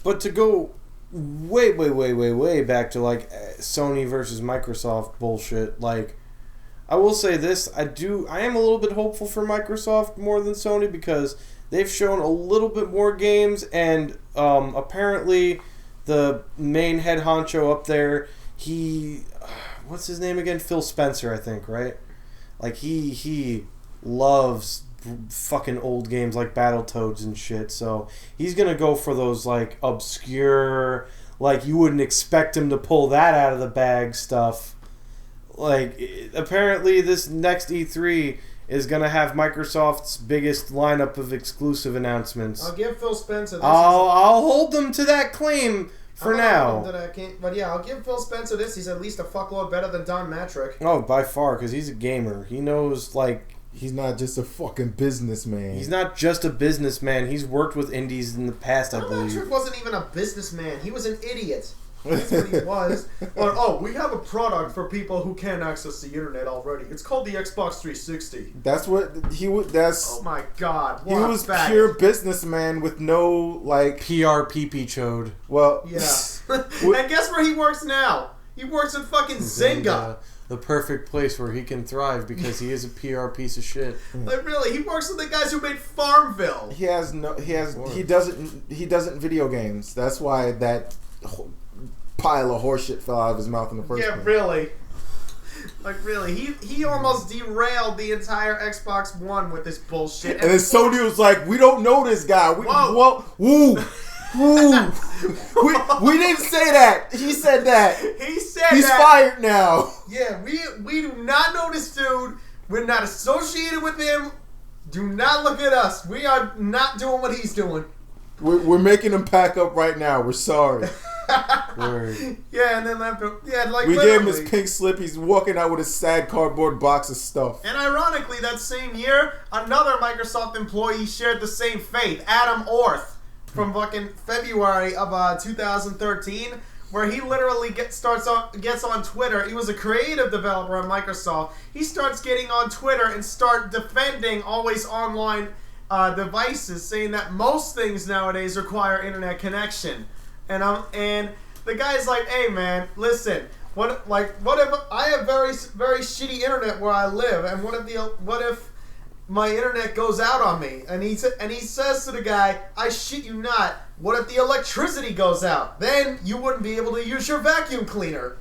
Speaker 2: But to go way back to like Sony versus Microsoft bullshit, like I will say this, I am a little bit hopeful for Microsoft more than Sony because they've shown a little bit more games, and apparently the main head honcho up there, what's his name again? Phil Spencer, I think, right? Like he loves fucking old games like Battletoads and shit, so he's gonna go for those like obscure, like you wouldn't expect him to pull that out of the bag stuff. Like apparently this next E3 is gonna have Microsoft's biggest lineup of exclusive announcements.
Speaker 1: I'll give Phil Spencer this.
Speaker 2: I'll hold them to that claim for now.
Speaker 1: But yeah, I'll give Phil Spencer this. He's at least a fuckload better than Don Matrick.
Speaker 2: Oh, by far, because he's a gamer. He knows, like...
Speaker 3: He's not just a fucking businessman.
Speaker 2: He's not just a businessman. He's worked with indies in the past, I believe.
Speaker 1: Don Matrick wasn't even a businessman. He was an idiot. That's what he was. But, we have a product for people who can't access the internet already. It's called the Xbox 360.
Speaker 3: That's what he would. That's.
Speaker 1: Oh my god!
Speaker 3: He was pure businessman with no like
Speaker 2: PR pee chode.
Speaker 3: Well,
Speaker 1: yeah. And guess where he works now? He works at fucking Zynga.
Speaker 2: The perfect place where he can thrive because he is a PR piece of shit.
Speaker 1: Like really, he works with the guys who made Farmville.
Speaker 3: He doesn't video games. That's why that pile of horseshit fell out of his mouth in the first place.
Speaker 1: Yeah, really. Like really, he almost derailed the entire Xbox One with this bullshit.
Speaker 3: And then Sony was like, "We don't know this guy. We didn't say that. He said that. He's fired now.
Speaker 1: Yeah, we do not know this dude. We're not associated with him. Do not look at us. We are not doing what he's doing.
Speaker 3: We're making him pack up right now. We're sorry."
Speaker 2: Word.
Speaker 1: Yeah, and then left him. Yeah, like
Speaker 3: we gave him his pink slip. He's walking out with a sad cardboard box of stuff.
Speaker 1: And ironically, that same year, another Microsoft employee shared the same fate. Adam Orth from fucking February of 2013, where he literally gets on Twitter. He was a creative developer at Microsoft. He starts getting on Twitter and start defending always online devices, saying that most things nowadays require internet connection. And the guy's like, "Hey man, listen. What if I have very very shitty internet where I live, and what if my internet goes out on me?" And he says to the guy, "I shit you not. What if the electricity goes out? Then you wouldn't be able to use your vacuum cleaner."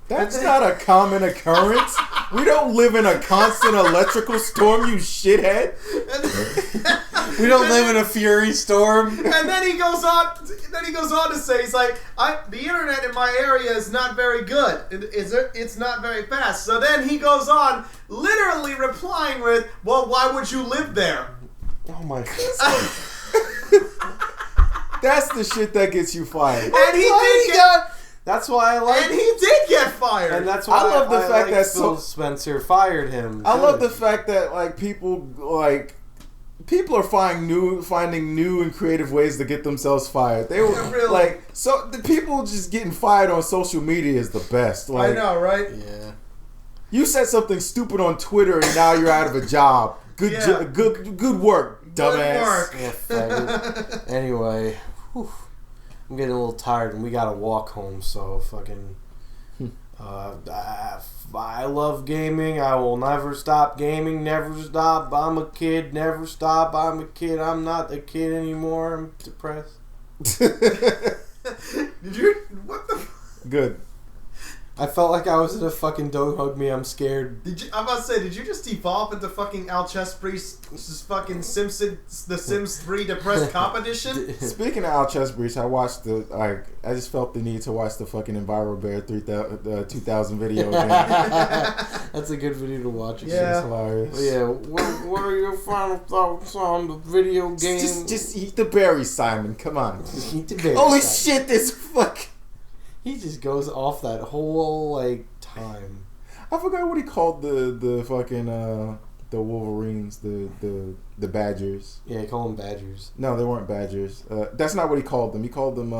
Speaker 3: That's not a common occurrence. We don't live in a constant electrical storm, you shithead.
Speaker 2: We don't live in a fury storm.
Speaker 1: And then he goes on to say, he's like, the internet in my area is not very good. It's not very fast. So then he goes on, literally replying with, "Well, why would you live there?"
Speaker 2: Oh my god.
Speaker 3: That's the shit that gets you fired.
Speaker 1: And he did get...
Speaker 2: That's why I like.
Speaker 1: And he did get fired.
Speaker 2: And that's why
Speaker 3: I love the fact that
Speaker 2: Phil Spencer fired him.
Speaker 3: I love the fact that people are finding new and creative ways to get themselves fired. They were
Speaker 1: really?
Speaker 3: so the people just getting fired on social media is the best.
Speaker 1: I know, right?
Speaker 2: Yeah.
Speaker 3: You said something stupid on Twitter and now you're out of a job. Good work, dumbass.
Speaker 2: Yeah, faggot. Anyway. Whew. I'm getting a little tired and we gotta walk home, so fucking I love gaming. I will never stop gaming, never stop. I'm a kid, never stop. I'm a kid. I'm not a kid anymore. I'm depressed.
Speaker 1: What the
Speaker 3: Good.
Speaker 2: I felt like I was in a fucking Don't Hug Me, I'm scared.
Speaker 1: I'm about to say, did you just devolve into fucking Al Chesbury's fucking The Sims 3 Depressed Cop Edition?
Speaker 3: Speaking of Al Chesbury, I just felt the need to watch the fucking EnviroBear 2000 video again.
Speaker 2: That's a good video to watch.
Speaker 1: Yeah.
Speaker 3: It's hilarious.
Speaker 2: Yeah, what are your final thoughts on the video game?
Speaker 3: Just eat the berries, Simon. Come on.
Speaker 2: Just eat the berries.
Speaker 3: Holy shit, this fuck.
Speaker 2: He just goes off that whole time.
Speaker 3: I forgot what he called the fucking the Wolverines, the Badgers.
Speaker 2: Yeah, he called them Badgers.
Speaker 3: No, they weren't Badgers. That's not what he called them. He called them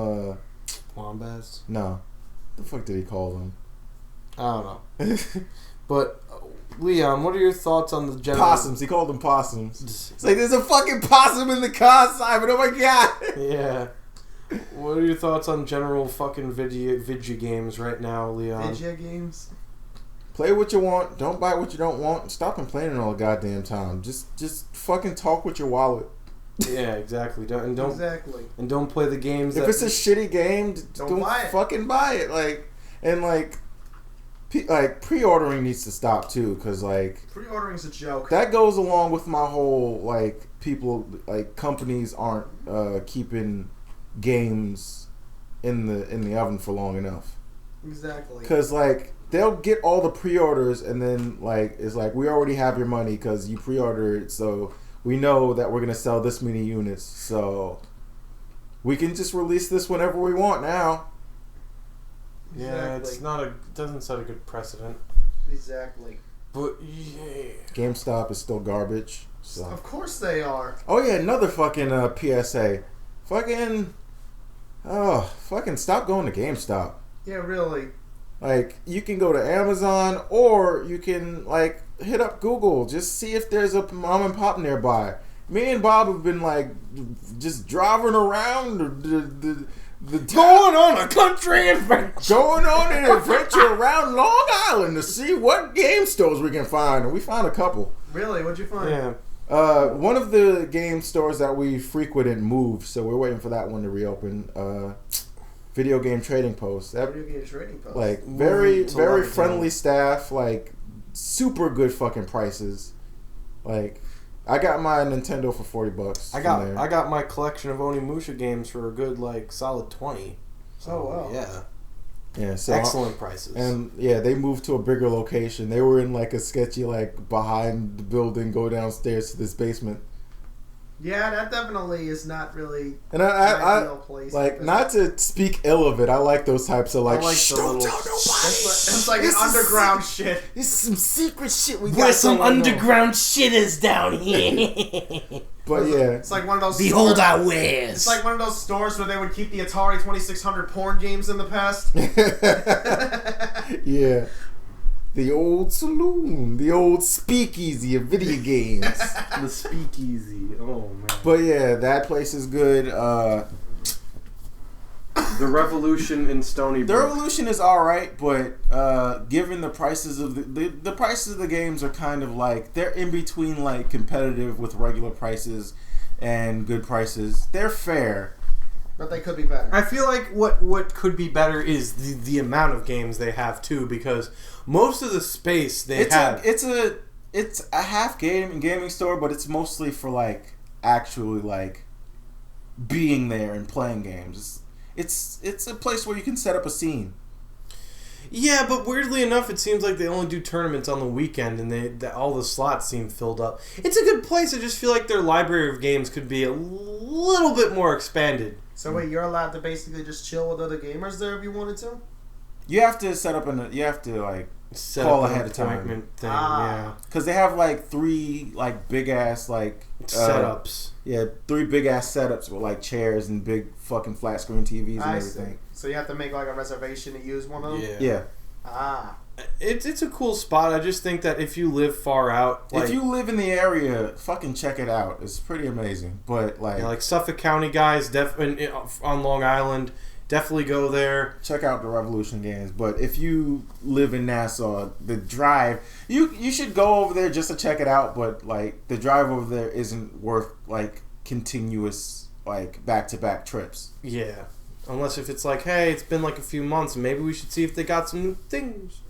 Speaker 2: Wombats.
Speaker 3: No, the fuck did he call them?
Speaker 2: I don't know. But Leon, what are your thoughts on the general...
Speaker 3: Possums. He called them possums. It's like, there's a fucking possum in the car, Simon. Oh my god.
Speaker 2: Yeah. What are your thoughts on general fucking video games right now, Leon?
Speaker 1: Video games?
Speaker 3: Play what you want. Don't buy what you don't want. Stop complaining all the goddamn time. Just fucking talk with your wallet.
Speaker 2: Yeah, exactly. Don't
Speaker 1: exactly.
Speaker 2: And don't play the games.
Speaker 3: If it's a shitty game, don't
Speaker 1: buy it.
Speaker 3: fucking buy it. Pre-ordering needs to stop too, because
Speaker 1: pre-ordering's a joke.
Speaker 3: that goes along with my whole companies aren't keeping games in the oven for long enough.
Speaker 1: Exactly.
Speaker 3: Because they'll get all the pre-orders and then it's like, we already have your money because you pre-ordered, so we know that we're gonna sell this many units, so we can just release this whenever we want now.
Speaker 2: Yeah,
Speaker 1: Exactly.
Speaker 2: it doesn't set a good precedent.
Speaker 1: Exactly.
Speaker 2: But yeah,
Speaker 3: GameStop is still garbage. So.
Speaker 1: Of course they are.
Speaker 3: Oh yeah, another fucking PSA. Fucking stop going to GameStop.
Speaker 1: Yeah, really.
Speaker 3: You can go to Amazon or you can hit up Google. Just see if there's a mom and pop nearby. Me and Bob have been just driving around the
Speaker 2: going on a country adventure.
Speaker 3: Going on an adventure around Long Island to see what game stores we can find, and we found a couple.
Speaker 1: Really? What'd you find?
Speaker 2: Yeah.
Speaker 3: One of the game stores that we frequented moved, so we're waiting for that one to reopen. Video Game Trading Post.
Speaker 1: Video Game Trading Post.
Speaker 3: Very friendly staff, super good fucking prices. I got my Nintendo for $40.
Speaker 2: I got my collection of Onimusha games for a good solid 20. So,
Speaker 1: oh wow.
Speaker 2: Yeah.
Speaker 3: Yeah, so
Speaker 2: excellent prices.
Speaker 3: And yeah, they moved to a bigger location. They were in a sketchy behind the building, go downstairs to this basement.
Speaker 1: Yeah, that definitely is not really
Speaker 3: and
Speaker 1: an
Speaker 3: I
Speaker 1: ideal place.
Speaker 3: not to speak ill of it. I like those types of
Speaker 2: shh,
Speaker 3: don't tell nobody.
Speaker 1: It's like an underground shit.
Speaker 3: It's some secret shit we got.
Speaker 2: We're some
Speaker 3: going on.
Speaker 2: underground shitters down here.
Speaker 3: But yeah,
Speaker 1: it's like one of those.
Speaker 2: Behold
Speaker 1: stores,
Speaker 2: our wares.
Speaker 1: It's like one of those stores where they would keep the Atari 2600 porn games in the past.
Speaker 3: Yeah. The old saloon, the old speakeasy of video games.
Speaker 2: The speakeasy. Oh man.
Speaker 3: But yeah, that place is good.
Speaker 2: The Revolution in Stony
Speaker 3: The
Speaker 2: Brook.
Speaker 3: Revolution is all right, but given the prices of the prices of the games are kind of they're in between competitive with regular prices and good prices. They're fair.
Speaker 1: But they could be better.
Speaker 2: I feel like what could be better is the amount of games they have too, because most of the space it's a half gaming store, but it's mostly for actually being there and playing games. It's a place where you can set up a scene. Yeah, but weirdly enough, it seems like they only do tournaments on the weekend, and all the slots seem filled up. It's a good place. I just feel like their library of games could be a little bit more expanded.
Speaker 1: So wait, you're allowed to basically just chill with other gamers there if you wanted to?
Speaker 3: You have to set up you have to
Speaker 2: Set
Speaker 3: call
Speaker 2: up an
Speaker 3: ahead of time
Speaker 2: appointment thing.
Speaker 1: Ah.
Speaker 3: because they have 3 big ass
Speaker 2: Setups.
Speaker 3: Yeah, 3 big ass setups with chairs and big fucking flat screen TVs and everything.
Speaker 1: See. So you have to make a reservation to use one of them?
Speaker 3: Yeah.
Speaker 1: Ah.
Speaker 2: It's a cool spot. I just think that if you live far out,
Speaker 3: if you live in the area, fucking check it out. It's pretty amazing. But
Speaker 2: Suffolk County guys, on Long Island, definitely go there.
Speaker 3: Check out the Revolution games. But if you live in Nassau, the drive you should go over there just to check it out. But the drive over there isn't worth continuous back to back trips.
Speaker 2: Yeah, unless if it's hey, it's been a few months, maybe we should see if they got some new things.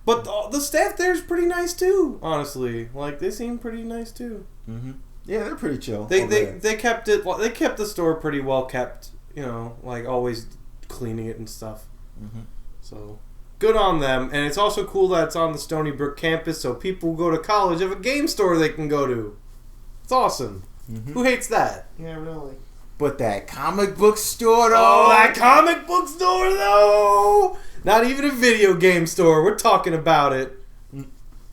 Speaker 2: But the staff there is pretty nice too, honestly. They seem pretty nice too.
Speaker 3: Mm-hmm. Yeah, they're pretty chill.
Speaker 2: They kept it. They kept the store pretty well kept. Always cleaning it and stuff.
Speaker 3: Mm-hmm.
Speaker 2: So good on them. And it's also cool that it's on the Stony Brook campus, so people who go to college have a game store they can go to. It's awesome.
Speaker 3: Mm-hmm.
Speaker 2: Who hates that?
Speaker 1: Yeah, really.
Speaker 3: But that comic book store though.
Speaker 2: Oh, that comic book store though. Not even a video game store. We're talking about it.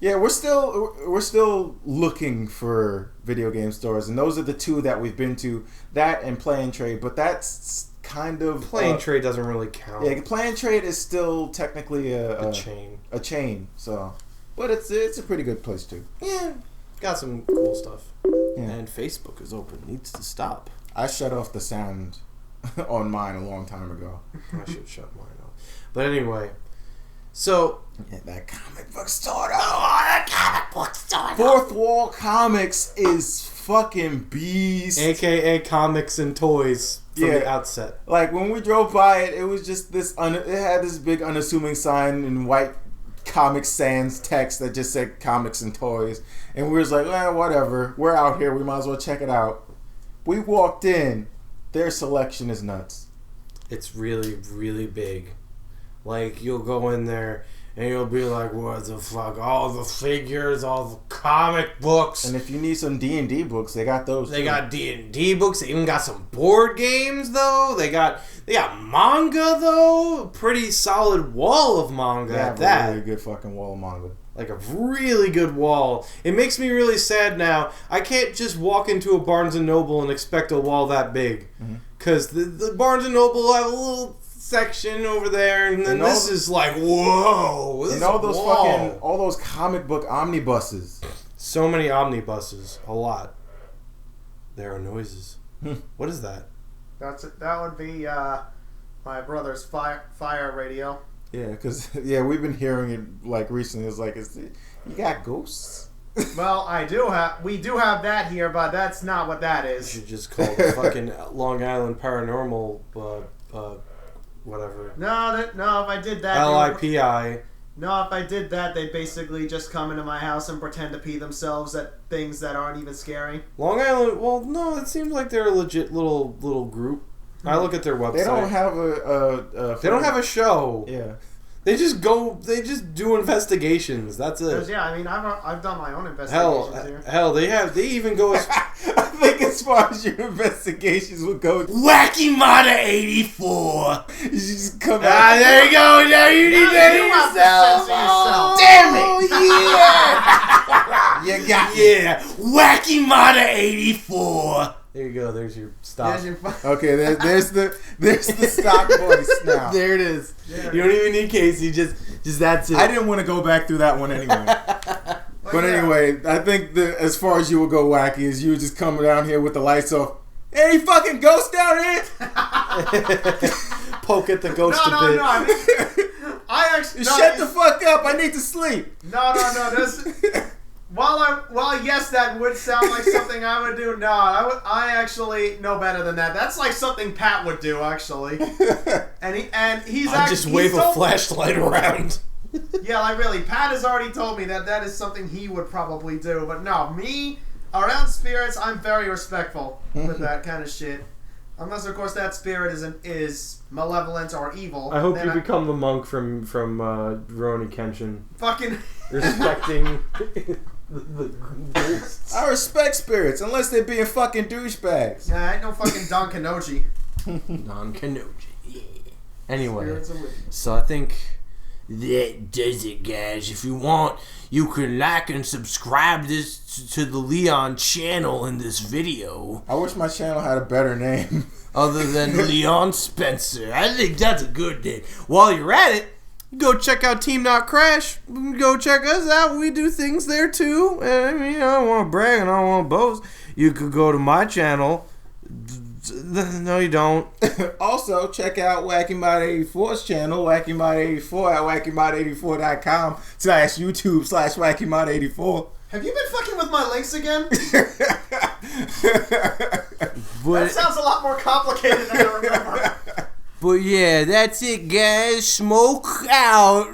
Speaker 3: Yeah, we're still looking for video game stores, and those are the 2 that we've been to. That and Play and Trade, but that's kind of
Speaker 2: Play and Trade doesn't really count.
Speaker 3: Yeah, Play and Trade is still technically a
Speaker 2: chain.
Speaker 3: A chain. So But it's a pretty good place too.
Speaker 2: Yeah, got some cool stuff.
Speaker 3: Yeah.
Speaker 2: And Facebook is open. Needs to stop.
Speaker 3: I shut off the sound on mine a long time ago.
Speaker 2: I should shut mine off. But anyway, so
Speaker 3: yeah, that comic book store. Oh, that comic book store. Fourth Wall Comics is fucking beast.
Speaker 2: AKA comics and toys from the outset.
Speaker 3: Like when we drove by it, it was just this. It had this big unassuming sign in white Comic Sans text that just said comics and toys, and we was like, whatever. We're out here. We might as well check it out. We walked in. Their selection is nuts.
Speaker 2: It's really, really big. Like, you'll go in there and you'll be like, what the fuck? All the figures, all the comic books.
Speaker 3: And if you need some D&D books, they got those.
Speaker 2: They got D&D books. They even got some board games, though. They got manga, though. Pretty solid wall of manga at that.
Speaker 3: A really good fucking wall of manga.
Speaker 2: Like a really good wall. It makes me really sad now. I can't just walk into a Barnes & Noble and expect a wall that big. Because the Barnes & Noble have a little section over there, and then this is like, whoa. This
Speaker 3: all those comic book omnibuses.
Speaker 2: So many omnibuses. A lot. There are noises. What is that?
Speaker 1: That would be my brother's fire radio.
Speaker 3: Yeah, because we've been hearing it like recently. It's like, you got ghosts?
Speaker 1: Well, we do have that here, but that's not what that is.
Speaker 2: You should just call it fucking Long Island Paranormal, whatever.
Speaker 1: No, if I did that,
Speaker 2: LIPI.
Speaker 1: No, if I did that, they'd basically just come into my house and pretend to pee themselves at things that aren't even scary.
Speaker 2: Long Island. Well, no, it seems like they're a legit little group. I look at their website.
Speaker 3: They don't have
Speaker 2: they don't have a show.
Speaker 3: Yeah.
Speaker 2: They just do investigations. That's it.
Speaker 1: Yeah, I mean, I've done my own investigations here.
Speaker 2: Hell, they even go as...
Speaker 3: I think as far as your investigations would go,
Speaker 2: Wacky Mata 84.
Speaker 3: You just come
Speaker 2: out. There you go. Now you need that yourself.
Speaker 3: Damn it. Yeah. You got
Speaker 2: me. Yeah. Wacky Mata 84. There you go. There's your stop.
Speaker 3: Okay, there's the stock voice now.
Speaker 2: There it is. You don't even need Casey. Just that's it.
Speaker 3: I didn't want to go back through that one anyway. But anyway, I think as far as you would go wacky is you would just come down here with the lights off. Any fucking ghosts down here?
Speaker 2: Poke at the ghost a bit.
Speaker 1: No. I actually
Speaker 3: shut the fuck up. I need to sleep.
Speaker 1: No. While yes, that would sound like something I would do. No, I actually know better than that. That's like something Pat would do, actually. And he's
Speaker 2: I just wave a flashlight around.
Speaker 1: Yeah, like really, Pat has already told me that is something he would probably do. But no, me around spirits, I'm very respectful with that kind of shit. Unless, of course, that spirit is malevolent or evil.
Speaker 2: I hope you become the monk from Rurouni Kenshin.
Speaker 1: Fucking
Speaker 2: respecting. The ghosts.
Speaker 3: I respect spirits unless they're being fucking douchebags.
Speaker 1: Yeah, I ain't no fucking Don Kanoji.
Speaker 2: Don Kanoji. Yeah. Anyway, so I think that does it, guys. If you want, you can like and subscribe to the Leon channel in this video.
Speaker 3: I wish my channel had a better name.
Speaker 2: Other than Leon Spencer. I think that's a good name. While you're at it, go check out Team Not Crash. Go check us out. We do things there too. I mean, I don't want to brag and I don't want to boast. You could go to my channel. No, you don't.
Speaker 3: Also, check out WackyMod84's channel, WackyMod84 at WackyMod84.com/YouTube/WackyMod84.
Speaker 1: Have you been fucking with my links again? That sounds a lot more complicated than I remember.
Speaker 2: But yeah, that's it, guys. Smoke out.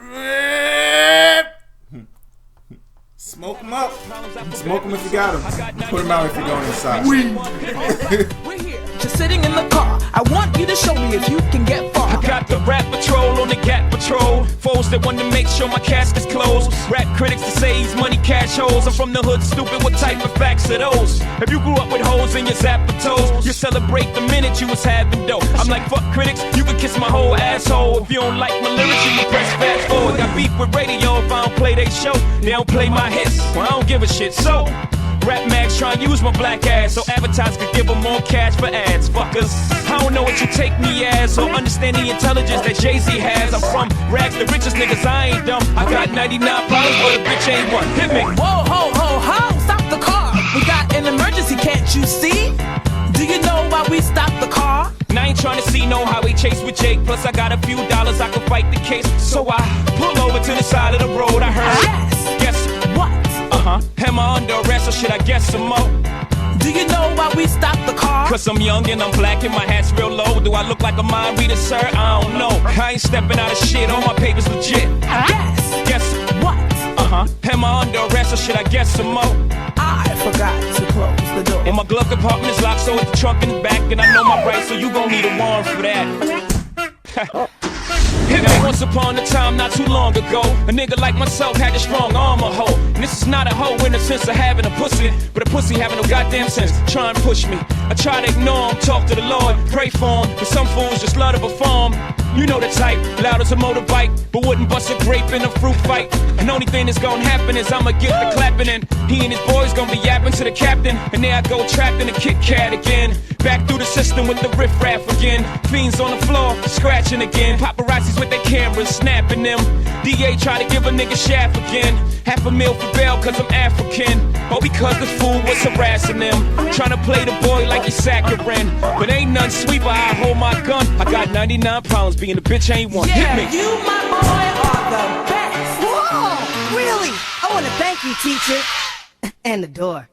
Speaker 3: Smoke them up. Smoke them if you got them. Put them out if you're going inside.
Speaker 4: We're here, just sitting in the car. I want you to show me if you can get far. I got the rap patrol on the Gap Patrol. Foes that want to make sure my casket's closed. Rap critics to say he's money cash holes. I'm from the hood, stupid. What type of facts are those? If you grew up with holes in your zapper toes, you celebrate the minute you was having dough. I'm like, fuck critics, you can kiss my whole asshole. If you don't like my lyrics, you can press fast forward. Got beef with radio if I don't play they show. They don't play my hits, well I don't give a shit. So Rap Max trying to use my black ass so advertisers could give them more cash for ads. Fuckers, I don't know know what you take me as, or understand the intelligence that Jay-Z has. I'm from rags, the richest niggas, I ain't dumb. I got 99 problems, but a bitch ain't one. Hit me.
Speaker 5: Whoa, ho, ho, ho, stop the car. We got an emergency, can't you see? Do you know why we stopped the car?
Speaker 4: And I ain't tryna see no highway chase with Jake. Plus I got a few dollars, I can fight the case. So I pull over to the side of the road. I heard.
Speaker 5: Yes.
Speaker 4: Guess
Speaker 5: What?
Speaker 4: am I under arrest or should I guess some more?
Speaker 5: Do you know why we stopped the car?
Speaker 4: Cause I'm young and I'm black and my hat's real low. Do I look like a mind reader, sir? I don't know. I ain't stepping out of shit, all my papers legit.
Speaker 5: Yes.
Speaker 4: Guess
Speaker 5: What?
Speaker 4: am I under arrest or should I guess some more?
Speaker 5: I forgot to close the door.
Speaker 4: And my glove compartment is locked, so it's the trunk in the back. And I know my rights, so you gon' need a warrant for that. Now, once upon a time, not too long ago, a nigga like myself had a strong arm, a hoe. And this is not a hoe in the sense of having a pussy, but a pussy having no goddamn sense. Try and push me. I try to ignore him, talk to the Lord, pray for him. But some fools just love to perform. You know the type, loud as a motorbike, but wouldn't bust a grape in a fruit fight. And the only thing that's gonna happen is I'ma get the clapping, and he and his boys gonna be yapping to the captain. And there I go, trapped in a Kit Kat again. Back through the system with the riff-raff again. Fiends on the floor, scratching again. Paparazzis with their cameras, snapping them. DA try to give a nigga shaft again. $500,000 for bail cause I'm African. Or because the fool was harassing them. Trying to play the boy like he's saccharine. But ain't none sweet, but I hold my gun. I got 99 problems, being a bitch ain't one.
Speaker 5: Yeah,
Speaker 4: Hit me.
Speaker 5: you, my boy, are the best.
Speaker 6: Whoa, really? I want to thank you, teacher. And the door.